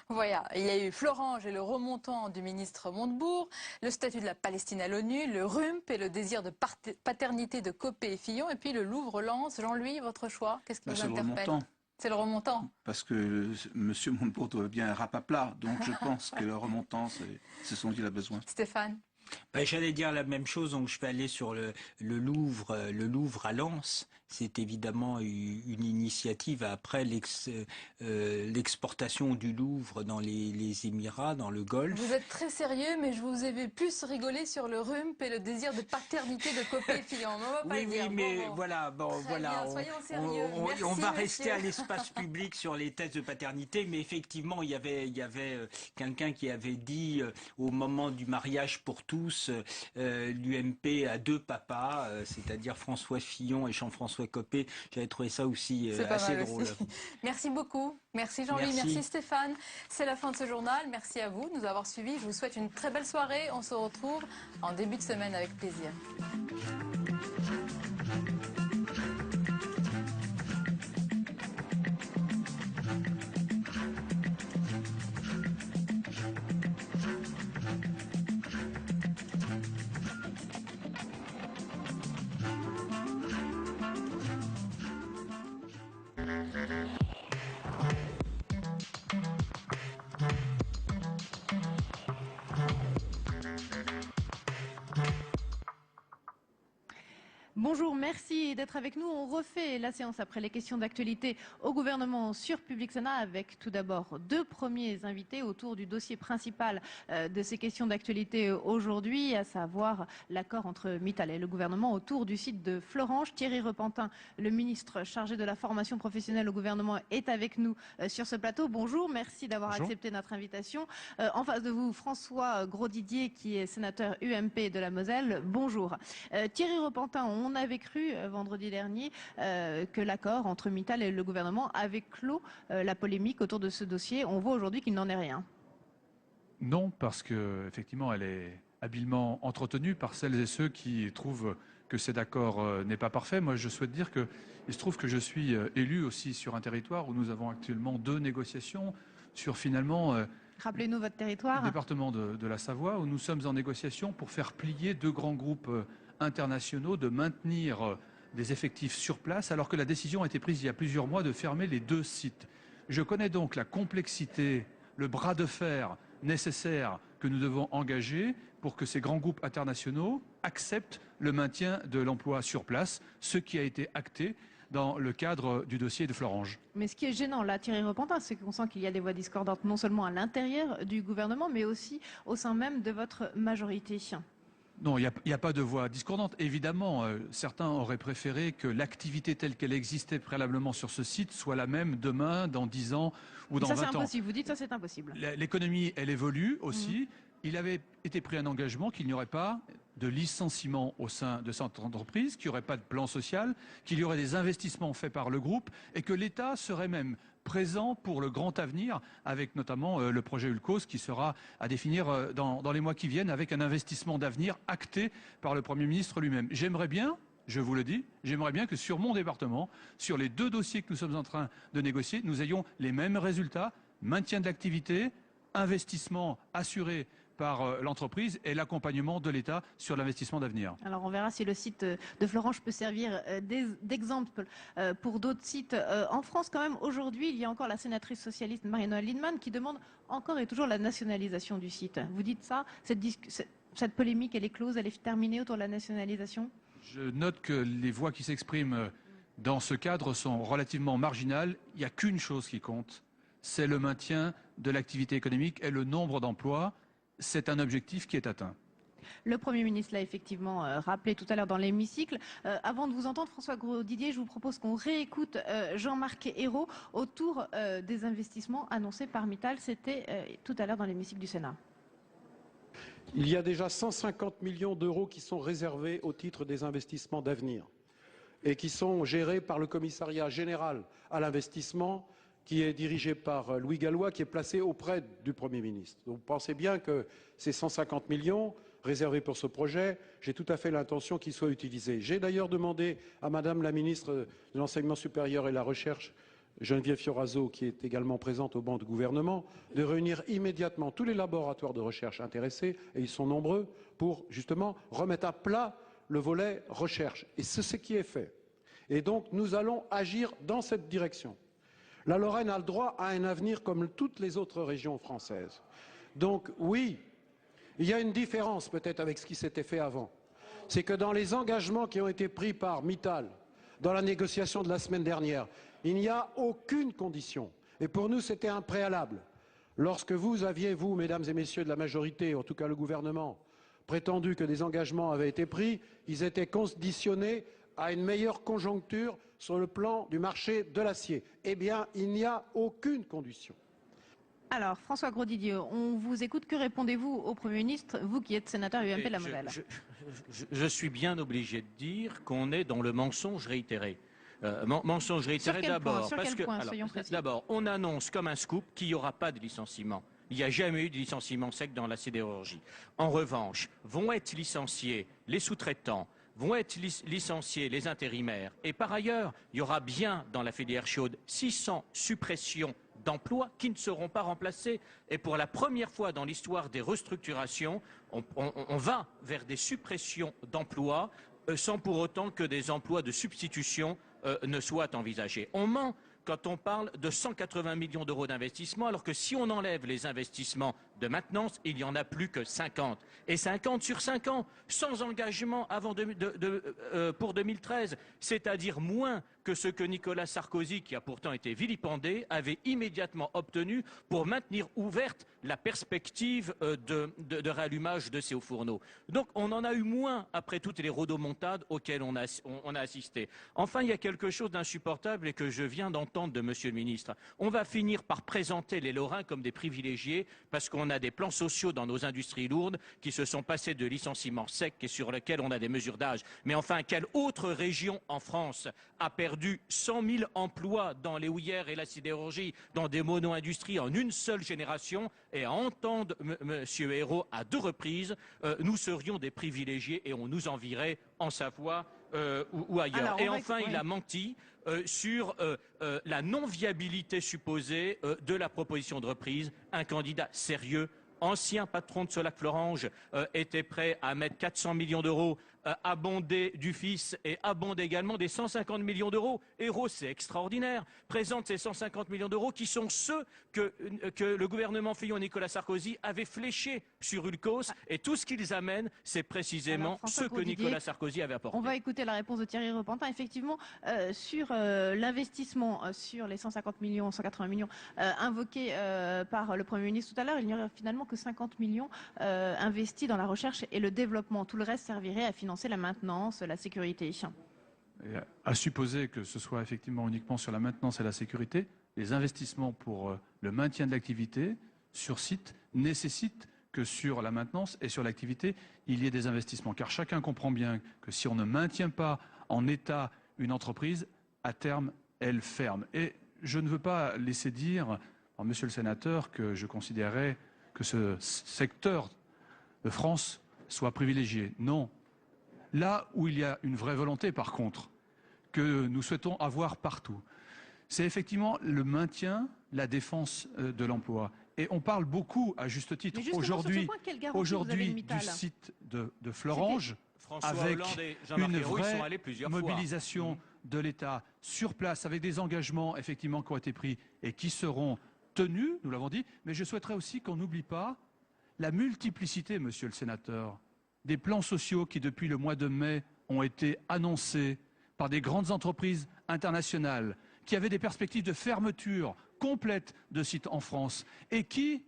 Voilà, il y a eu Florange et le remontant du ministre Montebourg, le statut de la Palestine à l'ONU, le RUMP et le désir de paternité de Copé et Fillon, et puis le Louvre-Lens. Jean-Louis, votre choix, qu'est-ce qui vous interpelle? C'est le remontant. Parce que M. Montebourg doit bien un rap à plat, donc je pense que le remontant, c'est ce dont il a besoin. Stéphane? J'allais dire la même chose, donc je vais aller sur le Louvre à Lens. C'est évidemment une initiative après l'exportation du Louvre dans les Émirats, dans le Golfe. Vous êtes très sérieux, mais je vous ai vu plus rigoler sur le RUMP et le désir de paternité de Copé et Fillon. On va pas le dire. Mais voilà, bien, soyons sérieux. On va rester à l'espace public sur les thèses de paternité, mais effectivement, il y avait quelqu'un qui avait dit au moment du mariage pour tous, l'UMP a 2 papas, c'est-à-dire François Fillon et Jean-François Copé. J'avais trouvé ça aussi assez drôle. Aussi. Merci beaucoup. Merci Jean-Louis, merci Stéphane. C'est la fin de ce journal. Merci à vous de nous avoir suivis. Je vous souhaite une très belle soirée. On se retrouve en début de semaine avec plaisir. Bonjour. Bonjour, merci d'être avec nous. On refait la séance après les questions d'actualité au gouvernement sur Public Sénat avec tout d'abord 2 premiers invités autour du dossier principal de ces questions d'actualité aujourd'hui, à savoir l'accord entre Mittal et le gouvernement autour du site de Florange. Thierry Repentin, le ministre chargé de la formation professionnelle au gouvernement, est avec nous sur ce plateau. Bonjour, merci d'avoir accepté notre invitation. En face de vous, François Grosdidier, qui est sénateur UMP de la Moselle. Bonjour. Thierry Repentin, on avait cru vendredi dernier que l'accord entre Mittal et le gouvernement avait clos la polémique autour de ce dossier. On voit aujourd'hui qu'il n'en est rien. Non, parce que effectivement, elle est habilement entretenue par celles et ceux qui trouvent que cet accord n'est pas parfait. Moi, je souhaite dire que il se trouve que je suis élu aussi sur un territoire où nous avons actuellement 2 négociations sur finalement Rappelez-nous votre territoire. le département de la Savoie, où nous sommes en négociation pour faire plier 2 grands groupes internationaux de maintenir des effectifs sur place, alors que la décision a été prise il y a plusieurs mois de fermer les 2 sites. Je connais donc la complexité, le bras de fer nécessaire que nous devons engager pour que ces grands groupes internationaux acceptent le maintien de l'emploi sur place, ce qui a été acté dans le cadre du dossier de Florange. Mais ce qui est gênant, là, Thierry Repentin, c'est qu'on sent qu'il y a des voix discordantes, non seulement à l'intérieur du gouvernement, mais aussi au sein même de votre majorité. Non, il n'y a pas de voix discordante. Évidemment, certains auraient préféré que l'activité telle qu'elle existait préalablement sur ce site soit la même demain, dans 10 ans ou dans 20 ans. Ça, c'est impossible. Vous dites ça, c'est impossible. L'économie, elle évolue aussi. Il avait été pris un engagement qu'il n'y aurait pas de licenciement au sein de cette entreprise, qu'il n'y aurait pas de plan social, qu'il y aurait des investissements faits par le groupe et que l'État serait même présent pour le grand avenir, avec notamment le projet Ulcos qui sera à définir dans les mois qui viennent, avec un investissement d'avenir acté par le Premier ministre lui-même. J'aimerais bien, je vous le dis, j'aimerais bien que sur mon département, sur les 2 dossiers que nous sommes en train de négocier, nous ayons les mêmes résultats, maintien de l'activité, investissement assuré par l'entreprise et l'accompagnement de l'État sur l'investissement d'avenir. Alors on verra si le site de Florange peut servir d'exemple pour d'autres sites. En France, quand même, aujourd'hui, il y a encore la sénatrice socialiste Marie-Noëlle Lienemann qui demande encore et toujours la nationalisation du site. Vous dites ça, cette polémique, elle est close, elle est terminée autour de la nationalisation? Je note que les voix qui s'expriment dans ce cadre sont relativement marginales. Il n'y a qu'une chose qui compte, c'est le maintien de l'activité économique et le nombre d'emplois. C'est un objectif qui est atteint. Le Premier ministre l'a effectivement rappelé tout à l'heure dans l'hémicycle. Avant de vous entendre, François Grosdidier, je vous propose qu'on réécoute Jean-Marc Ayrault autour des investissements annoncés par Mittal. C'était tout à l'heure dans l'hémicycle du Sénat. Il y a déjà 150 millions d'euros qui sont réservés au titre des investissements d'avenir et qui sont gérés par le commissariat général à l'investissement qui est dirigé par Louis Gallois, qui est placé auprès du Premier ministre. Donc, vous pensez bien que ces 150 millions réservés pour ce projet, j'ai tout à fait l'intention qu'ils soient utilisés. J'ai d'ailleurs demandé à Madame la ministre de l'Enseignement supérieur et de la Recherche, Geneviève Fioraso, qui est également présente au banc du gouvernement, de réunir immédiatement tous les laboratoires de recherche intéressés, et ils sont nombreux, pour justement remettre à plat le volet recherche. Et c'est ce qui est fait. Et donc nous allons agir dans cette direction. La Lorraine a le droit à un avenir comme toutes les autres régions françaises. Donc oui, il y a une différence peut-être avec ce qui s'était fait avant. C'est que dans les engagements qui ont été pris par Mittal, dans la négociation de la semaine dernière, il n'y a aucune condition. Et pour nous, c'était un préalable. Lorsque vous aviez, vous, mesdames et messieurs de la majorité, en tout cas le gouvernement, prétendu que des engagements avaient été pris, ils étaient conditionnés à une meilleure conjoncture sur le plan du marché de l'acier. Eh bien, il n'y a aucune condition. Alors, François Grosdidier, on vous écoute. Que répondez-vous au Premier ministre, vous qui êtes sénateur UMP de la Moselle? Je suis bien obligé de dire qu'on est dans le mensonge réitéré. Mensonge réitéré d'abord, parce que d'abord, on annonce comme un scoop qu'il n'y aura pas de licenciement. Il n'y a jamais eu de licenciement sec dans la sidérurgie. En revanche, vont être licenciés les sous-traitants, vont être licenciés les intérimaires. Et par ailleurs, il y aura bien dans la filière chaude 600 suppressions d'emplois qui ne seront pas remplacés. Et pour la première fois dans l'histoire des restructurations, on va vers des suppressions d'emplois sans pour autant que des emplois de substitution ne soient envisagés. On ment quand on parle de 180 millions d'euros d'investissement, alors que si on enlève les investissements de maintenance, il n'y en a plus que 50. Et 50 sur 5 ans, sans engagement pour 2013, c'est-à-dire moins que ce que Nicolas Sarkozy, qui a pourtant été vilipendé, avait immédiatement obtenu pour maintenir ouverte la perspective de réallumage de ces hauts fourneaux. Donc on en a eu moins après toutes les rodomontades auxquelles on a assisté. Enfin, il y a quelque chose d'insupportable et que je viens d'entendre de Monsieur le ministre. On va finir par présenter les Lorrains comme des privilégiés parce qu'on a des plans sociaux dans nos industries lourdes qui se sont passés de licenciements secs et sur lesquels on a des mesures d'âge. Mais enfin, quelle autre région en France a perdu 100 000 emplois dans les houillères et la sidérurgie, dans des mono-industries en une seule génération? Et à entendre M. Ayrault à 2 reprises, nous serions des privilégiés et on nous envierait en Savoie ou ailleurs. Et enfin, il a menti sur la non-viabilité supposée de la proposition de reprise. Un candidat sérieux, ancien patron de Solac-Florange, était prêt à mettre 400 millions d'euros, abonder du fils et abonder également des 150 millions d'euros. Ayrault, c'est extraordinaire, présente ces 150 millions d'euros qui sont ceux que le gouvernement Fillon-Nicolas Sarkozy avait fléchés sur Ulcos, et tout ce qu'ils amènent, c'est précisément ce que Nicolas Sarkozy avait apporté. On va écouter la réponse de Thierry Repentin. Effectivement, sur l'investissement, sur les 150 millions, 180 millions invoqués par le Premier ministre tout à l'heure, il n'y aurait finalement que 50 millions investis dans la recherche et le développement. Tout le reste servirait à financer la maintenance, la sécurité. Et à supposer que ce soit effectivement uniquement sur la maintenance et la sécurité, les investissements pour le maintien de l'activité sur site nécessitent que sur la maintenance et sur l'activité, il y ait des investissements. Car chacun comprend bien que si on ne maintient pas en état une entreprise, à terme, elle ferme. Et je ne veux pas laisser dire, monsieur le sénateur, que je considérais que ce secteur de France soit privilégié. Non. Là où il y a une vraie volonté, par contre, que nous souhaitons avoir partout, c'est effectivement le maintien, la défense de l'emploi. Et on parle beaucoup, à juste titre, aujourd'hui du site de Florange, avec une vraie mobilisation de l'État sur place, avec des engagements effectivement qui ont été pris et qui seront tenus, nous l'avons dit. Mais je souhaiterais aussi qu'on n'oublie pas la multiplicité, monsieur le sénateur, des plans sociaux qui, depuis le mois de mai, ont été annoncés par des grandes entreprises internationales qui avaient des perspectives de fermeture complète de sites en France et qui,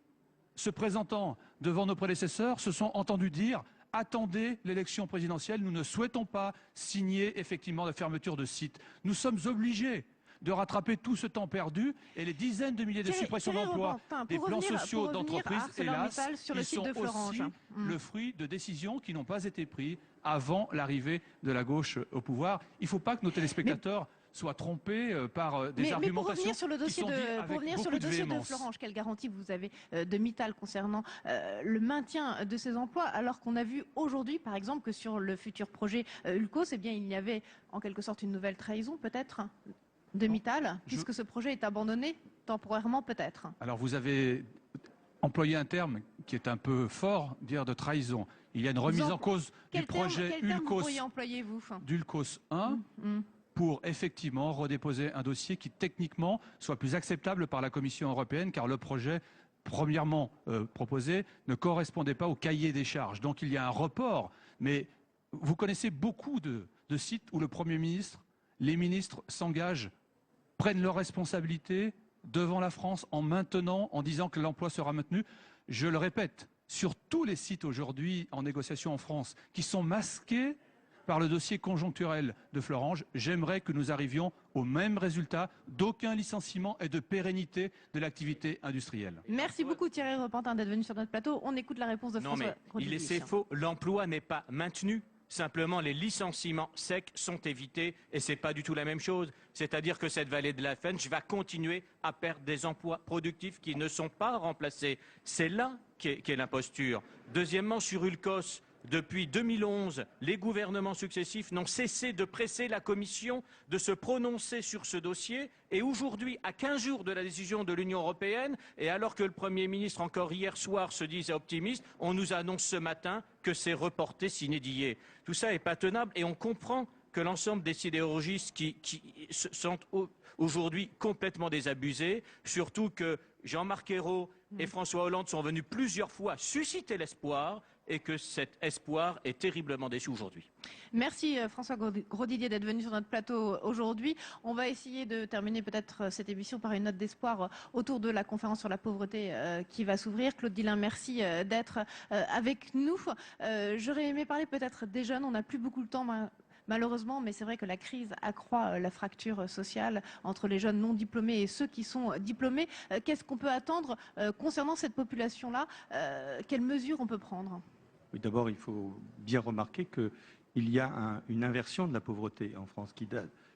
se présentant devant nos prédécesseurs, se sont entendus dire « Attendez l'élection présidentielle, nous ne souhaitons pas signer effectivement de fermeture de sites. Nous sommes obligés de rattraper tout ce temps perdu et les dizaines de milliers de suppressions d'emplois, des plans sociaux d'entreprises, hélas, ils sont aussi le fruit de décisions qui n'ont pas été prises avant l'arrivée de la gauche au pouvoir. Il ne faut pas que nos téléspectateurs soient trompés par des argumentations. Pour revenir sur le dossier de Florange, quelle garantie vous avez de Mittal concernant le maintien de ces emplois, alors qu'on a vu aujourd'hui, par exemple, que sur le futur projet Ulcos, eh bien, il y avait en quelque sorte une nouvelle trahison, peut-être, de Mittal, puisque ce projet est abandonné temporairement, peut-être. Alors vous avez employé un terme qui est un peu fort, dire de trahison. Il y a une remise en cause du projet d'Ulcos 1 pour effectivement redéposer un dossier qui techniquement soit plus acceptable par la Commission européenne, car le projet premièrement proposé ne correspondait pas au cahier des charges. Donc il y a un report, mais vous connaissez beaucoup de sites où le Premier ministre, les ministres s'engagent, prennent leurs responsabilités devant la France en maintenant, en disant que l'emploi sera maintenu. Je le répète, sur tous les sites aujourd'hui en négociation en France qui sont masqués par le dossier conjoncturel de Florange, j'aimerais que nous arrivions au même résultat d'aucun licenciement et de pérennité de l'activité industrielle. Merci beaucoup Thierry Repentin d'être venu sur notre plateau. On écoute la réponse de François Grosjean. C'est faux, l'emploi n'est pas maintenu. Simplement, les licenciements secs sont évités et ce n'est pas du tout la même chose. C'est-à-dire que cette vallée de la Fench va continuer à perdre des emplois productifs qui ne sont pas remplacés. C'est là qu'est l'imposture. Deuxièmement, sur Ulcos, depuis 2011, les gouvernements successifs n'ont cessé de presser la Commission de se prononcer sur ce dossier. Et aujourd'hui, à 15 jours de la décision de l'Union européenne, et alors que le Premier ministre, encore hier soir, se disait optimiste, on nous annonce ce matin que c'est reporté sine die. Tout ça est pas tenable et on comprend que l'ensemble des sidérurgistes qui sont aujourd'hui complètement désabusés, surtout que Jean-Marc Ayrault et François Hollande sont venus plusieurs fois susciter l'espoir et que cet espoir est terriblement déçu aujourd'hui. Merci François Grosdidier d'être venu sur notre plateau aujourd'hui. On va essayer de terminer peut-être cette émission par une note d'espoir autour de la conférence sur la pauvreté qui va s'ouvrir. Claude Dillin, merci d'être avec nous. J'aurais aimé parler peut-être des jeunes, on n'a plus beaucoup de temps malheureusement, mais c'est vrai que la crise accroît la fracture sociale entre les jeunes non diplômés et ceux qui sont diplômés. Qu'est-ce qu'on peut attendre concernant cette population-là? Quelles mesures on peut prendre? Oui, d'abord, il faut bien remarquer qu'il y a une inversion de la pauvreté en France qui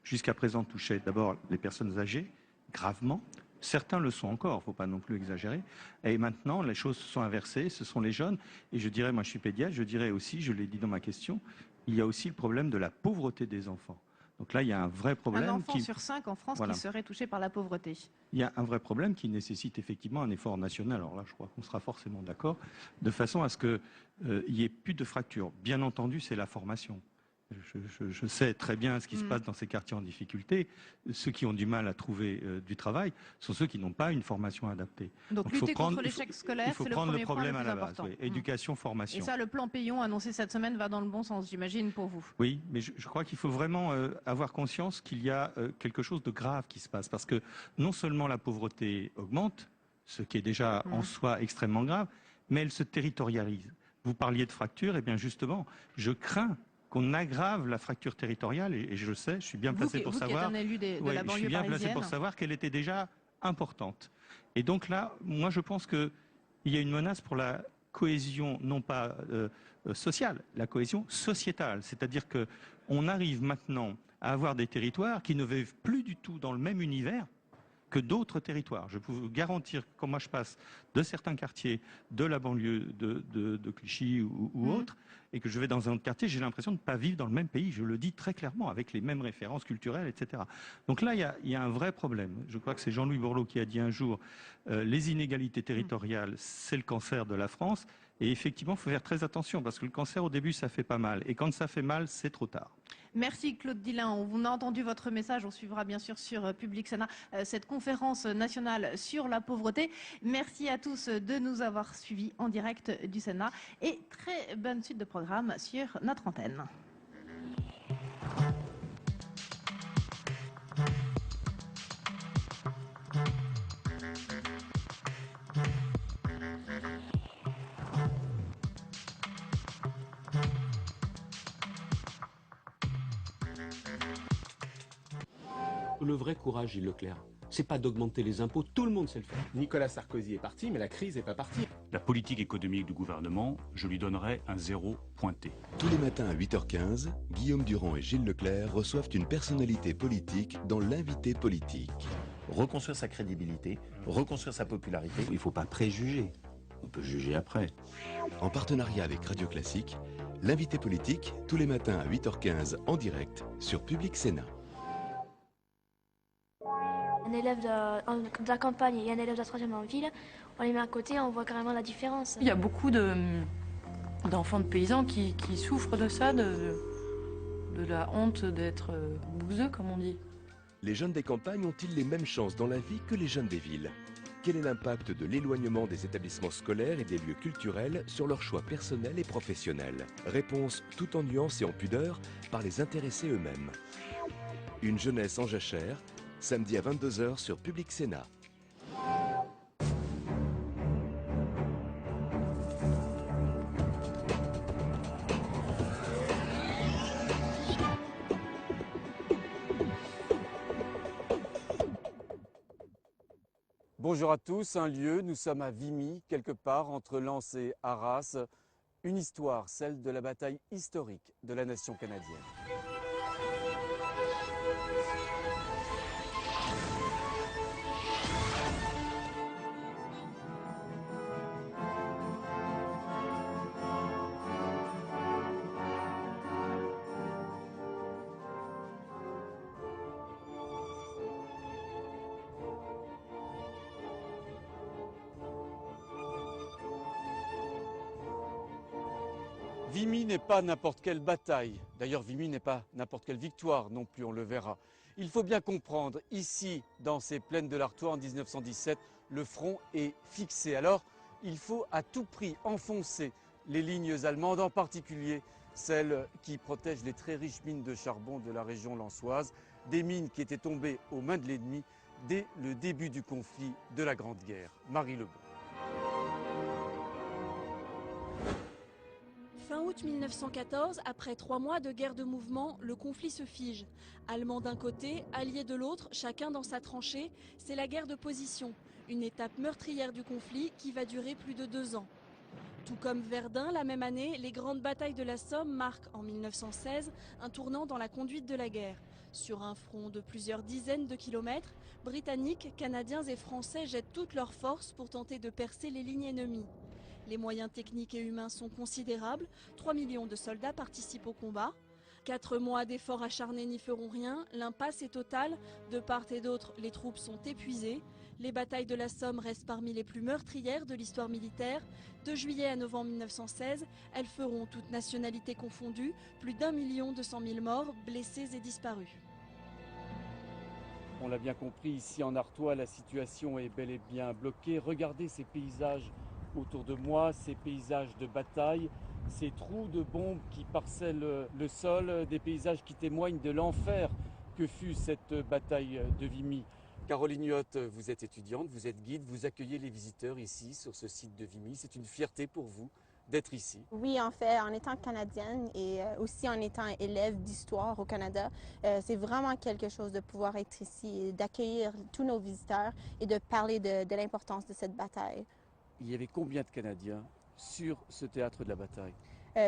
jusqu'à présent touchait d'abord les personnes âgées gravement. Certains le sont encore, il ne faut pas non plus exagérer. Et maintenant, les choses se sont inversées, ce sont les jeunes. Et je dirais, moi je suis pédiatre, je dirais aussi, je l'ai dit dans ma question, il y a aussi le problème de la pauvreté des enfants. Donc là, il y a un vrai problème. Un enfant sur 5 en France qui serait touché par la pauvreté. Il y a un vrai problème qui nécessite effectivement un effort national. Alors là, je crois qu'on sera forcément d'accord, de façon à ce qu'il n'y ait plus de fracture. Bien entendu, c'est la formation. Je sais très bien ce qui se passe dans ces quartiers en difficulté. Ceux qui ont du mal à trouver du travail sont ceux qui n'ont pas une formation adaptée. Donc lutter contre l'échec scolaire, c'est le premier point le plus important. Éducation, formation. Et ça, le plan Payon annoncé cette semaine va dans le bon sens, j'imagine, pour vous. Oui, mais je crois qu'il faut vraiment avoir conscience qu'il y a quelque chose de grave qui se passe. Parce que non seulement la pauvreté augmente, ce qui est déjà en soi extrêmement grave, mais elle se territorialise. Vous parliez de fracture, et bien justement, je crains qu'on aggrave la fracture territoriale, et je sais, je suis bien placé pour savoir. Je suis bien placé pour savoir qu'elle était déjà importante. Et donc là, moi je pense qu'il y a une menace pour la cohésion, non pas sociale, la cohésion sociétale. C'est-à-dire qu'on arrive maintenant à avoir des territoires qui ne vivent plus du tout dans le même univers que d'autres territoires. Je peux vous garantir, quand moi je passe de certains quartiers de la banlieue de Clichy ou autres, et que je vais dans un autre quartier, j'ai l'impression de ne pas vivre dans le même pays. Je le dis très clairement, avec les mêmes références culturelles, etc. Donc là, il y a un vrai problème. Je crois que c'est Jean-Louis Borloo qui a dit un jour les inégalités territoriales, c'est le cancer de la France. Et effectivement, il faut faire très attention, parce que le cancer, au début, ça fait pas mal. Et quand ça fait mal, c'est trop tard. Merci Claude Dillin. On a entendu votre message. On suivra bien sûr sur Public Sénat cette conférence nationale sur la pauvreté. Merci à tous de nous avoir suivis en direct du Sénat. Et très bonne suite de programme sur notre antenne. Le vrai courage, Gilles Leclerc, c'est pas d'augmenter les impôts, tout le monde sait le faire. Nicolas Sarkozy est parti, mais la crise n'est pas partie. La politique économique du gouvernement, je lui donnerai un 0 pointé. Tous les matins à 8h15, Guillaume Durand et Gilles Leclerc reçoivent une personnalité politique dans l'invité politique. Reconstruire sa crédibilité, reconstruire sa popularité. Il ne faut pas préjuger, on peut juger après. En partenariat avec Radio Classique, l'invité politique, tous les matins à 8h15 en direct sur Public Sénat. Un élève de la campagne et un élève de la 3e en ville, on les met à côté, on voit carrément la différence. Il y a beaucoup d'enfants de paysans qui souffrent de ça, de la honte d'être bouseux, comme on dit. Les jeunes des campagnes ont-ils les mêmes chances dans la vie que les jeunes des villes? Quel est l'impact de l'éloignement des établissements scolaires et des lieux culturels sur leurs choix personnels et professionnels? Réponse tout en nuances et en pudeur par les intéressés eux-mêmes. Une jeunesse en jachère, samedi à 22h sur Public Sénat. Bonjour à tous, un lieu, nous sommes à Vimy, quelque part entre Lens et Arras. Une histoire, celle de la bataille historique de la nation canadienne. Vimy n'est pas n'importe quelle bataille. D'ailleurs, Vimy n'est pas n'importe quelle victoire non plus, on le verra. Il faut bien comprendre, ici, dans ces plaines de l'Artois en 1917, le front est fixé. Alors, il faut à tout prix enfoncer les lignes allemandes, en particulier celles qui protègent les très riches mines de charbon de la région lensoise, des mines qui étaient tombées aux mains de l'ennemi dès le début du conflit de la Grande Guerre. Marie Lebon. Fin août 1914, après 3 mois de guerre de mouvement, le conflit se fige. Allemands d'un côté, alliés de l'autre, chacun dans sa tranchée, c'est la guerre de position. Une étape meurtrière du conflit qui va durer plus de 2 ans. Tout comme Verdun, la même année, les grandes batailles de la Somme marquent en 1916 un tournant dans la conduite de la guerre. Sur un front de plusieurs dizaines de kilomètres, Britanniques, Canadiens et Français jettent toutes leurs forces pour tenter de percer les lignes ennemies. Les moyens techniques et humains sont considérables, 3 millions de soldats participent au combat. 4 mois d'efforts acharnés n'y feront rien, l'impasse est totale, de part et d'autre les troupes sont épuisées. Les batailles de la Somme restent parmi les plus meurtrières de l'histoire militaire. De juillet à novembre 1916, elles feront, toutes nationalités confondues, plus d'1 200 000 morts, blessés et disparus. On l'a bien compris, ici en Artois, la situation est bel et bien bloquée. Regardez ces paysages autour de moi, ces paysages de bataille, ces trous de bombes qui parcellent le sol, des paysages qui témoignent de l'enfer que fut cette bataille de Vimy. Caroline Huot, vous êtes étudiante, vous êtes guide, vous accueillez les visiteurs ici sur ce site de Vimy. C'est une fierté pour vous d'être ici? Oui, en fait, en étant canadienne et aussi en étant élève d'histoire au Canada, c'est vraiment quelque chose de pouvoir être ici et d'accueillir tous nos visiteurs et de parler de l'importance de cette bataille. Il y avait combien de Canadiens sur ce théâtre de la bataille?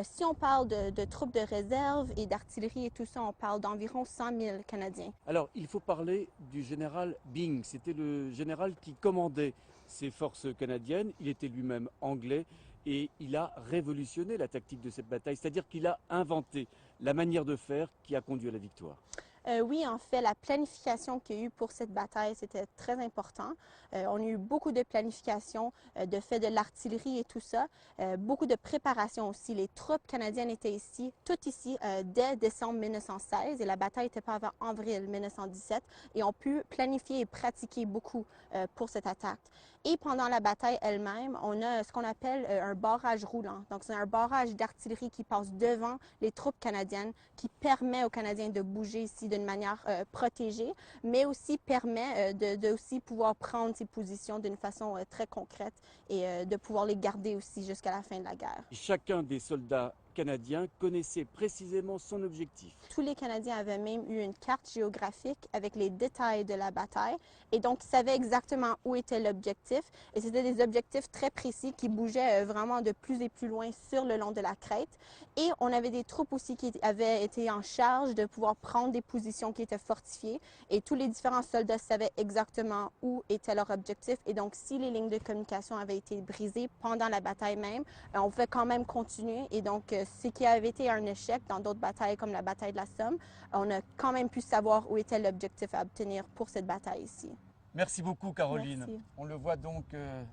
Si on parle de troupes de réserve et d'artillerie et tout ça, on parle d'environ 100 000 Canadiens. Alors, il faut parler du général Byng. C'était le général qui commandait ces forces canadiennes. Il était lui-même anglais et il a révolutionné la tactique de cette bataille. C'est-à-dire qu'il a inventé la manière de faire qui a conduit à la victoire. Oui, en fait, la planification qu'il y a eu pour cette bataille, c'était très important. On a eu beaucoup de planification, de fait de l'artillerie et tout ça. Beaucoup de préparation aussi. Les troupes canadiennes étaient ici, toutes ici, dès décembre 1916 et la bataille n'était pas avant avril 1917 et ont pu planifier et pratiquer beaucoup pour cette attaque. Et pendant la bataille elle-même, on a ce qu'on appelle un barrage roulant. Donc, c'est un barrage d'artillerie qui passe devant les troupes canadiennes, qui permet aux Canadiens de bouger ici d'une manière protégée, mais aussi permet de aussi pouvoir prendre ses positions d'une façon très concrète et de pouvoir les garder aussi jusqu'à la fin de la guerre. Chacun des soldats canadiens connaissait précisément son objectif. Tous les Canadiens avaient même eu une carte géographique avec les détails de la bataille et donc ils savaient exactement où était l'objectif et c'était des objectifs très précis qui bougeaient vraiment de plus et plus loin sur le long de la crête et on avait des troupes aussi qui avaient été en charge de pouvoir prendre des positions qui étaient fortifiées et tous les différents soldats savaient exactement où était leur objectif et donc si les lignes de communication avaient été brisées pendant la bataille même, on pouvait quand même continuer et donc ce qui avait été un échec dans d'autres batailles comme la bataille de la Somme, on a quand même pu savoir où était l'objectif à obtenir pour cette bataille ici. Merci beaucoup Caroline. Merci. On le voit donc,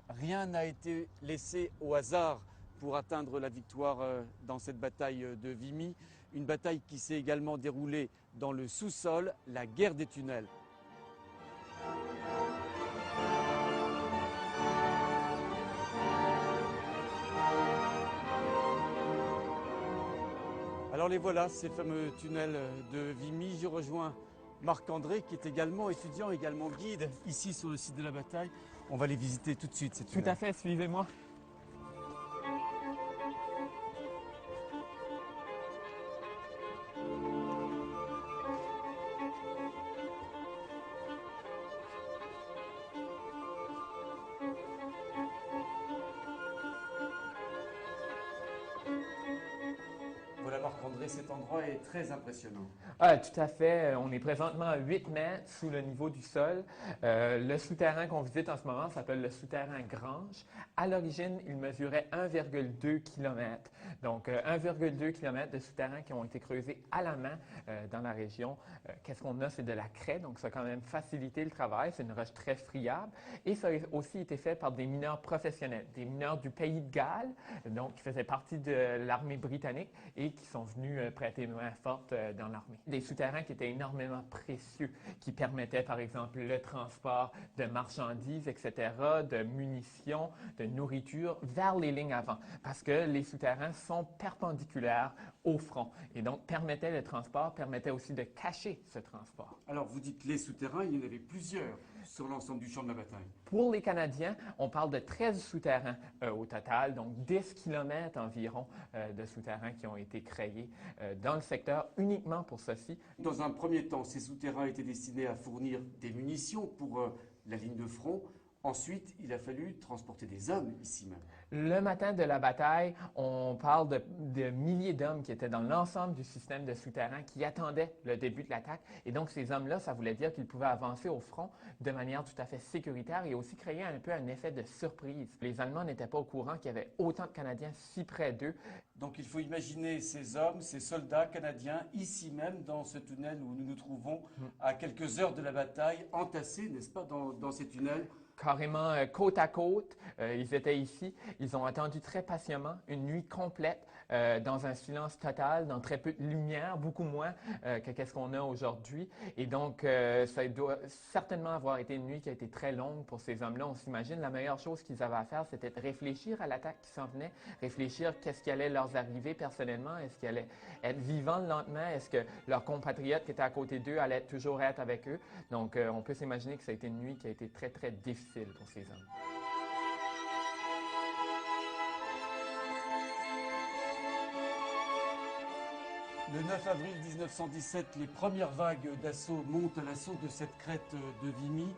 rien n'a été laissé au hasard pour atteindre la victoire dans cette bataille de Vimy. Une bataille qui s'est également déroulée dans le sous-sol, la guerre des tunnels. Alors les voilà, ces fameux tunnels de Vimy. Je rejoins Marc-André qui est également étudiant, également guide ici sur le site de la bataille. On va les visiter tout de suite, ces tunnels. Tout à fait, suivez-moi. Voilà Marc-André, cet endroit est très impressionnant. Ah, tout à fait. On est présentement à 8 mètres sous le niveau du sol. Le souterrain qu'on visite en ce moment s'appelle le souterrain Grange. À l'origine, il mesurait 1,2 km. Donc, 1,2 km de souterrains qui ont été creusés à la main dans la région. Qu'est-ce qu'on a? C'est de la craie, donc ça a quand même facilité le travail. C'est une roche très friable. Et ça a aussi été fait par des mineurs professionnels, des mineurs du pays de Galles, donc qui faisaient partie de l'armée britannique et qui sont venus venus prêter main forte dans l'armée. Des souterrains qui étaient énormément précieux, qui permettaient par exemple le transport de marchandises, etc., de munitions, de nourriture vers les lignes avant, parce que les souterrains sont perpendiculaires au front et donc permettaient le transport, permettaient aussi de cacher ce transport. Alors vous dites les souterrains, il y en avait plusieurs sur l'ensemble du champ de la bataille. Pour les Canadiens, on parle de 13 souterrains au total, donc 10 kilomètres environ de souterrains qui ont été créés dans le secteur uniquement pour ceci. Dans un premier temps, ces souterrains étaient destinés à fournir des munitions pour la ligne de front. Ensuite, il a fallu transporter des hommes ici même. Le matin de la bataille, on parle de milliers d'hommes qui étaient dans l'ensemble du système de souterrains qui attendaient le début de l'attaque. Et donc, ces hommes-là, ça voulait dire qu'ils pouvaient avancer au front de manière tout à fait sécuritaire et aussi créer un peu un effet de surprise. Les Allemands n'étaient pas au courant qu'il y avait autant de Canadiens si près d'eux. Donc, il faut imaginer ces hommes, ces soldats canadiens, ici même, dans ce tunnel où nous nous trouvons, à quelques heures de la bataille, entassés, n'est-ce pas, dans ces tunnels. Carrément côte à côte, ils étaient ici, ils ont attendu très patiemment une nuit complète dans un silence total, dans très peu de lumière, beaucoup moins que qu'est-ce qu'on a aujourd'hui. Et donc, ça doit certainement avoir été une nuit qui a été très longue pour ces hommes-là. On s'imagine la meilleure chose qu'ils avaient à faire, c'était de réfléchir à l'attaque qui s'en venait, réfléchir qu'est-ce qui allait leur arriver personnellement, est-ce qu'ils allaient être vivants le lendemain, est-ce que leurs compatriotes qui étaient à côté d'eux allaient toujours être avec eux. Donc, on peut s'imaginer que ça a été une nuit qui a été très, très difficile pour ces hommes. Le 9 avril 1917, les premières vagues d'assaut montent à l'assaut de cette crête de Vimy.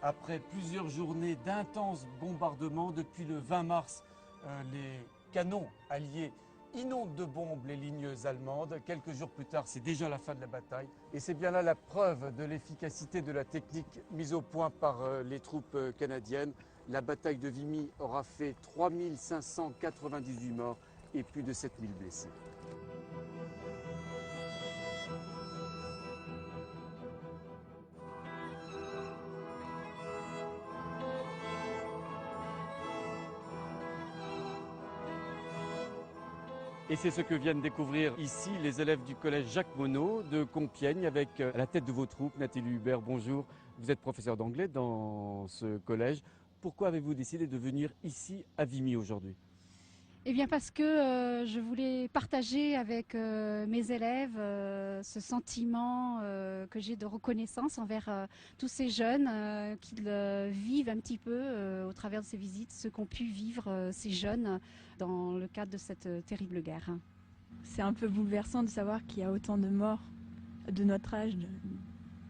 Après plusieurs journées d'intenses bombardements, depuis le 20 mars, les canons alliés inondent de bombes les lignes allemandes. Quelques jours plus tard, c'est déjà la fin de la bataille. Et c'est bien là la preuve de l'efficacité de la technique mise au point par les troupes canadiennes. La bataille de Vimy aura fait 3598 morts et plus de 7000 blessés. Et c'est ce que viennent découvrir ici les élèves du collège Jacques Monod de Compiègne avec à la tête de vos troupes, Nathalie Hubert, bonjour. Vous êtes professeur d'anglais dans ce collège. Pourquoi avez-vous décidé de venir ici à Vimy aujourd'hui ? Eh bien parce que je voulais partager avec mes élèves ce sentiment que j'ai de reconnaissance envers tous ces jeunes qu'ils vivent un petit peu au travers de ces visites, ce qu'ont pu vivre ces jeunes dans le cadre de cette terrible guerre. C'est un peu bouleversant de savoir qu'il y a autant de morts de notre âge,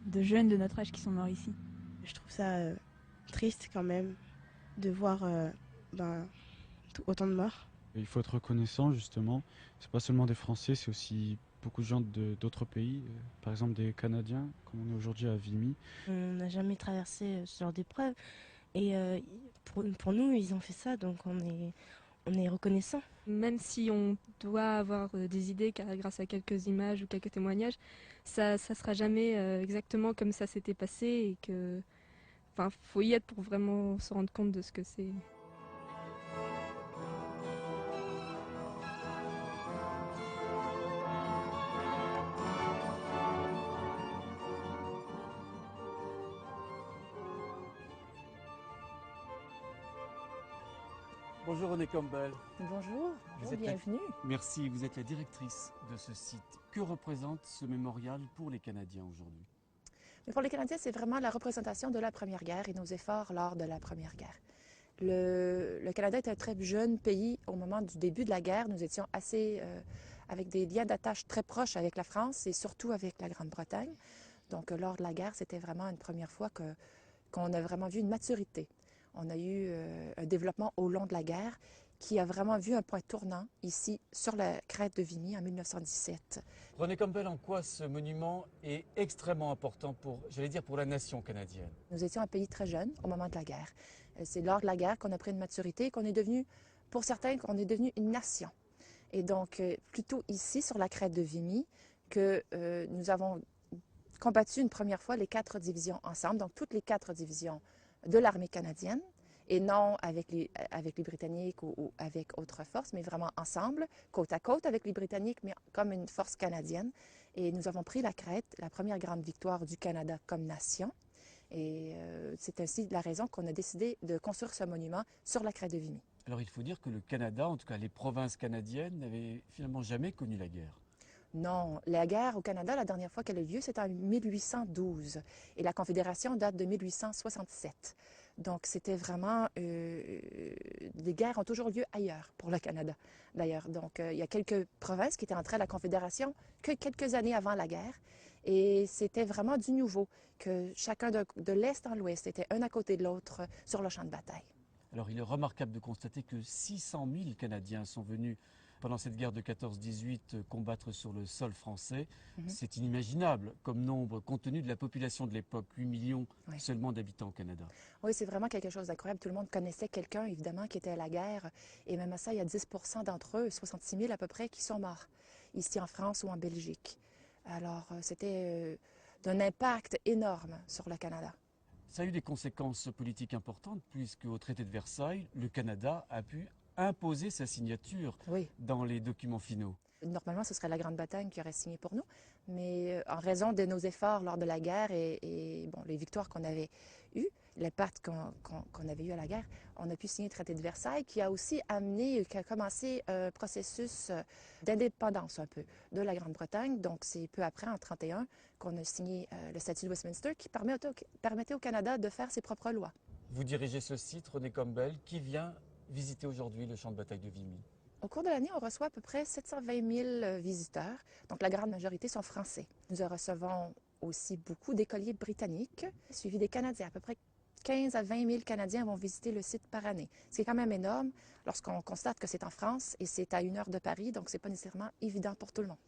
de jeunes de notre âge qui sont morts ici. Je trouve ça triste quand même de voir autant de morts. Il faut être reconnaissant justement, c'est pas seulement des Français, c'est aussi beaucoup de gens d'autres pays, par exemple des Canadiens, comme on est aujourd'hui à Vimy. On n'a jamais traversé ce genre d'épreuve et pour nous ils ont fait ça, donc on est reconnaissant. Même si on doit avoir des idées grâce à quelques images ou quelques témoignages, ça sera jamais exactement comme ça s'était passé et que, faut y être pour vraiment se rendre compte de ce que c'est. Bonjour René Campbell. Bonjour, bienvenue. Merci, vous êtes la directrice de ce site. Que représente ce mémorial pour les Canadiens aujourd'hui ? Mais pour les Canadiens, c'est vraiment la représentation de la Première Guerre et nos efforts lors de la Première Guerre. Le Canada est un très jeune pays au moment du début de la guerre. Nous étions assez avec des liens d'attache très proches avec la France et surtout avec la Grande-Bretagne. Donc lors de la guerre, c'était vraiment une première fois qu'on a vraiment vu une maturité. On a eu un développement au long de la guerre qui a vraiment vu un point tournant ici sur la crête de Vimy en 1917. René Campbell, en quoi ce monument est extrêmement important pour la nation canadienne ? Nous étions un pays très jeune au moment de la guerre. C'est lors de la guerre qu'on a pris une maturité et qu'on est devenu, pour certains, qu'on est devenu une nation. Et donc, plutôt ici, sur la crête de Vimy, que nous avons combattu une première fois les 4 divisions ensemble, donc toutes les 4 divisions de l'armée canadienne et non avec les Britanniques ou avec autres forces, mais vraiment ensemble, côte à côte avec les Britanniques, mais comme une force canadienne. Et nous avons pris la crête, la première grande victoire du Canada comme nation. Et c'est ainsi la raison qu'on a décidé de construire ce monument sur la crête de Vimy. Alors il faut dire que le Canada, en tout cas les provinces canadiennes, n'avaient finalement jamais connu la guerre. Non, la guerre au Canada, la dernière fois qu'elle a eu lieu, c'était en 1812. Et la Confédération date de 1867. Donc c'était vraiment... les guerres ont toujours lieu ailleurs pour le Canada, d'ailleurs. Donc il y a quelques provinces qui étaient entrées à la Confédération que quelques années avant la guerre. Et c'était vraiment du nouveau, que chacun de l'Est en l'Ouest était un à côté de l'autre sur le champ de bataille. Alors il est remarquable de constater que 600 000 Canadiens sont venus pendant cette guerre de 14-18 combattre sur le sol français. C'est inimaginable comme nombre, compte tenu de la population de l'époque, 8 millions seulement d'habitants au Canada. Oui, c'est vraiment quelque chose d'incroyable. Tout le monde connaissait quelqu'un, évidemment, qui était à la guerre. Et même à ça, il y a 10% d'entre eux, 66 000 à peu près, qui sont morts, ici en France ou en Belgique. Alors, c'était d'un impact énorme sur le Canada. Ça a eu des conséquences politiques importantes, puisque au traité de Versailles, le Canada a pu imposer sa signature dans les documents finaux. Normalement, ce serait la Grande-Bretagne qui aurait signé pour nous, mais en raison de nos efforts lors de la guerre et bon, les victoires qu'on avait eues, les pertes qu'on avait eues à la guerre, on a pu signer le traité de Versailles qui a aussi amené, qui a commencé un processus d'indépendance un peu de la Grande-Bretagne. Donc c'est peu après, en 1931, qu'on a signé le statut de Westminster qui permettait au Canada de faire ses propres lois. Vous dirigez ce site, René Campbell, qui vient visiter aujourd'hui le champ de bataille de Vimy. Au cours de l'année, on reçoit à peu près 720 000 visiteurs, donc la grande majorité sont français. Nous recevons aussi beaucoup d'écoliers britanniques, suivis des Canadiens. À peu près 15 à 20 000 Canadiens vont visiter le site par année, ce qui est quand même énorme lorsqu'on constate que c'est en France et c'est à 1 heure de Paris, donc c'est pas nécessairement évident pour tout le monde.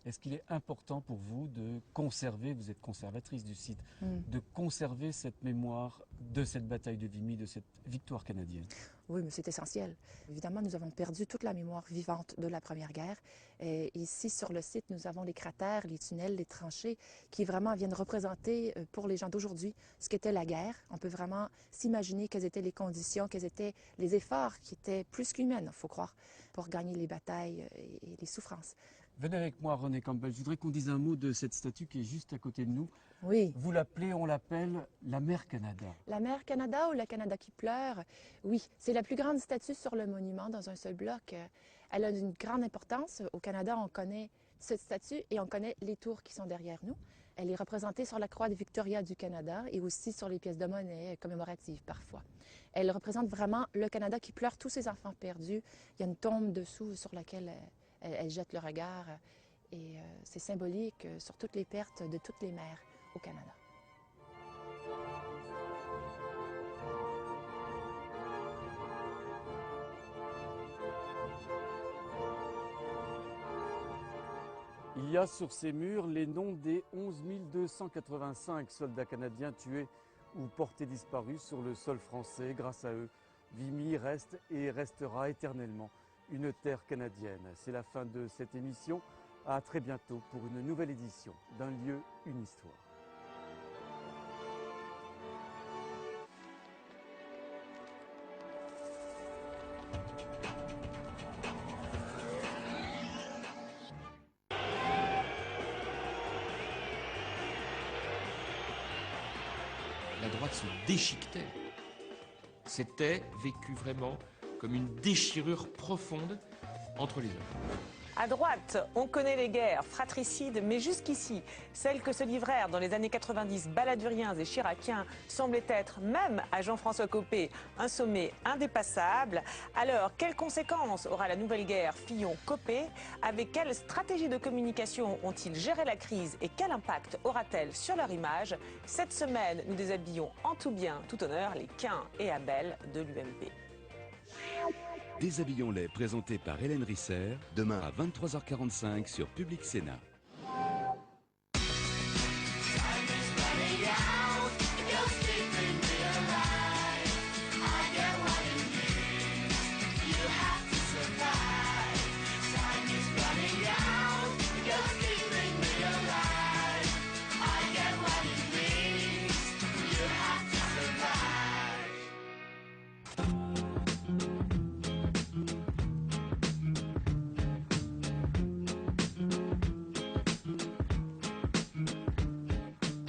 Est-ce qu'il est important pour vous de conserver, vous êtes conservatrice du site, de conserver cette mémoire de cette bataille de Vimy, de cette victoire canadienne? Oui, mais c'est essentiel. Évidemment, nous avons perdu toute la mémoire vivante de la Première Guerre. Et ici, sur le site, nous avons les cratères, les tunnels, les tranchées qui vraiment viennent représenter pour les gens d'aujourd'hui ce qu'était la guerre. On peut vraiment s'imaginer quelles étaient les conditions, quels étaient les efforts qui étaient plus qu'humains, il faut croire, pour gagner les batailles et les souffrances. Venez avec moi, René Campbell. Je voudrais qu'on dise un mot de cette statue qui est juste à côté de nous. Oui. Vous l'appelez, on l'appelle la Mère Canada. La Mère Canada ou le Canada qui pleure, oui. C'est la plus grande statue sur le monument dans un seul bloc. Elle a une grande importance. Au Canada, on connaît cette statue et on connaît les tours qui sont derrière nous. Elle est représentée sur la croix de Victoria du Canada et aussi sur les pièces de monnaie commémoratives parfois. Elle représente vraiment le Canada qui pleure tous ses enfants perdus. Il y a une tombe dessous sur laquelle elle jette le regard et c'est symbolique sur toutes les pertes de toutes les mères au Canada. Il y a sur ces murs les noms des 11 285 soldats canadiens tués ou portés disparus sur le sol français. Grâce à eux, Vimy reste et restera éternellement une terre canadienne. C'est la fin de cette émission. À très bientôt pour une nouvelle édition d'Un lieu, une histoire. La droite se déchiquetait. C'était vécu vraiment comme une déchirure profonde entre les hommes. À droite, on connaît les guerres fratricides, mais jusqu'ici, celles que se livrèrent dans les années 90 baladuriens et chiraciens semblaient être, même à Jean-François Copé, un sommet indépassable. Alors, quelles conséquences aura la nouvelle guerre Fillon-Copé? Avec quelle stratégie de communication ont-ils géré la crise et quel impact aura-t-elle sur leur image? Cette semaine, nous déshabillons en tout bien, tout honneur, les Caïn et Abel de l'UMP. Déshabillons-les, présenté par Hélène Risser, demain à 23h45 sur Public Sénat.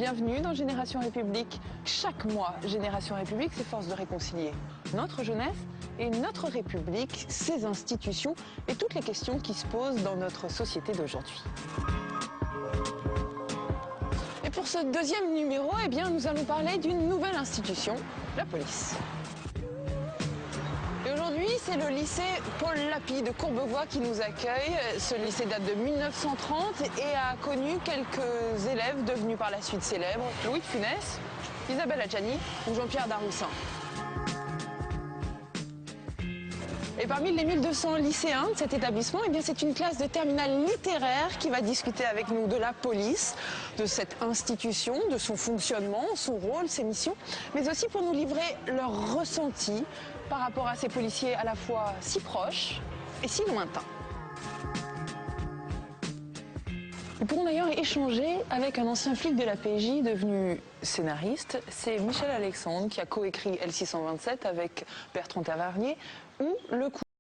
Bienvenue dans Génération République. Chaque mois, Génération République s'efforce de réconcilier notre jeunesse et notre République, ses institutions et toutes les questions qui se posent dans notre société d'aujourd'hui. Et pour ce deuxième numéro, eh bien, nous allons parler d'une nouvelle institution, la police. Et aujourd'hui, c'est le lycée Paul Lapie de Courbevoie qui nous accueille. Ce lycée date de 1930 et a connu quelques élèves devenus par la suite célèbres. Louis de Funès, Isabelle Adjani ou Jean-Pierre Daroussin. Et parmi les 1200 lycéens de cet établissement, eh bien, c'est une classe de terminale littéraire qui va discuter avec nous de la police, de cette institution, de son fonctionnement, son rôle, ses missions, mais aussi pour nous livrer leur ressenti par rapport à ces policiers à la fois si proches et si lointains. Nous pourrons d'ailleurs échanger avec un ancien flic de la PJ devenu scénariste. C'est Michel Alexandre qui a coécrit L627 avec Bertrand Tavernier ou Le coup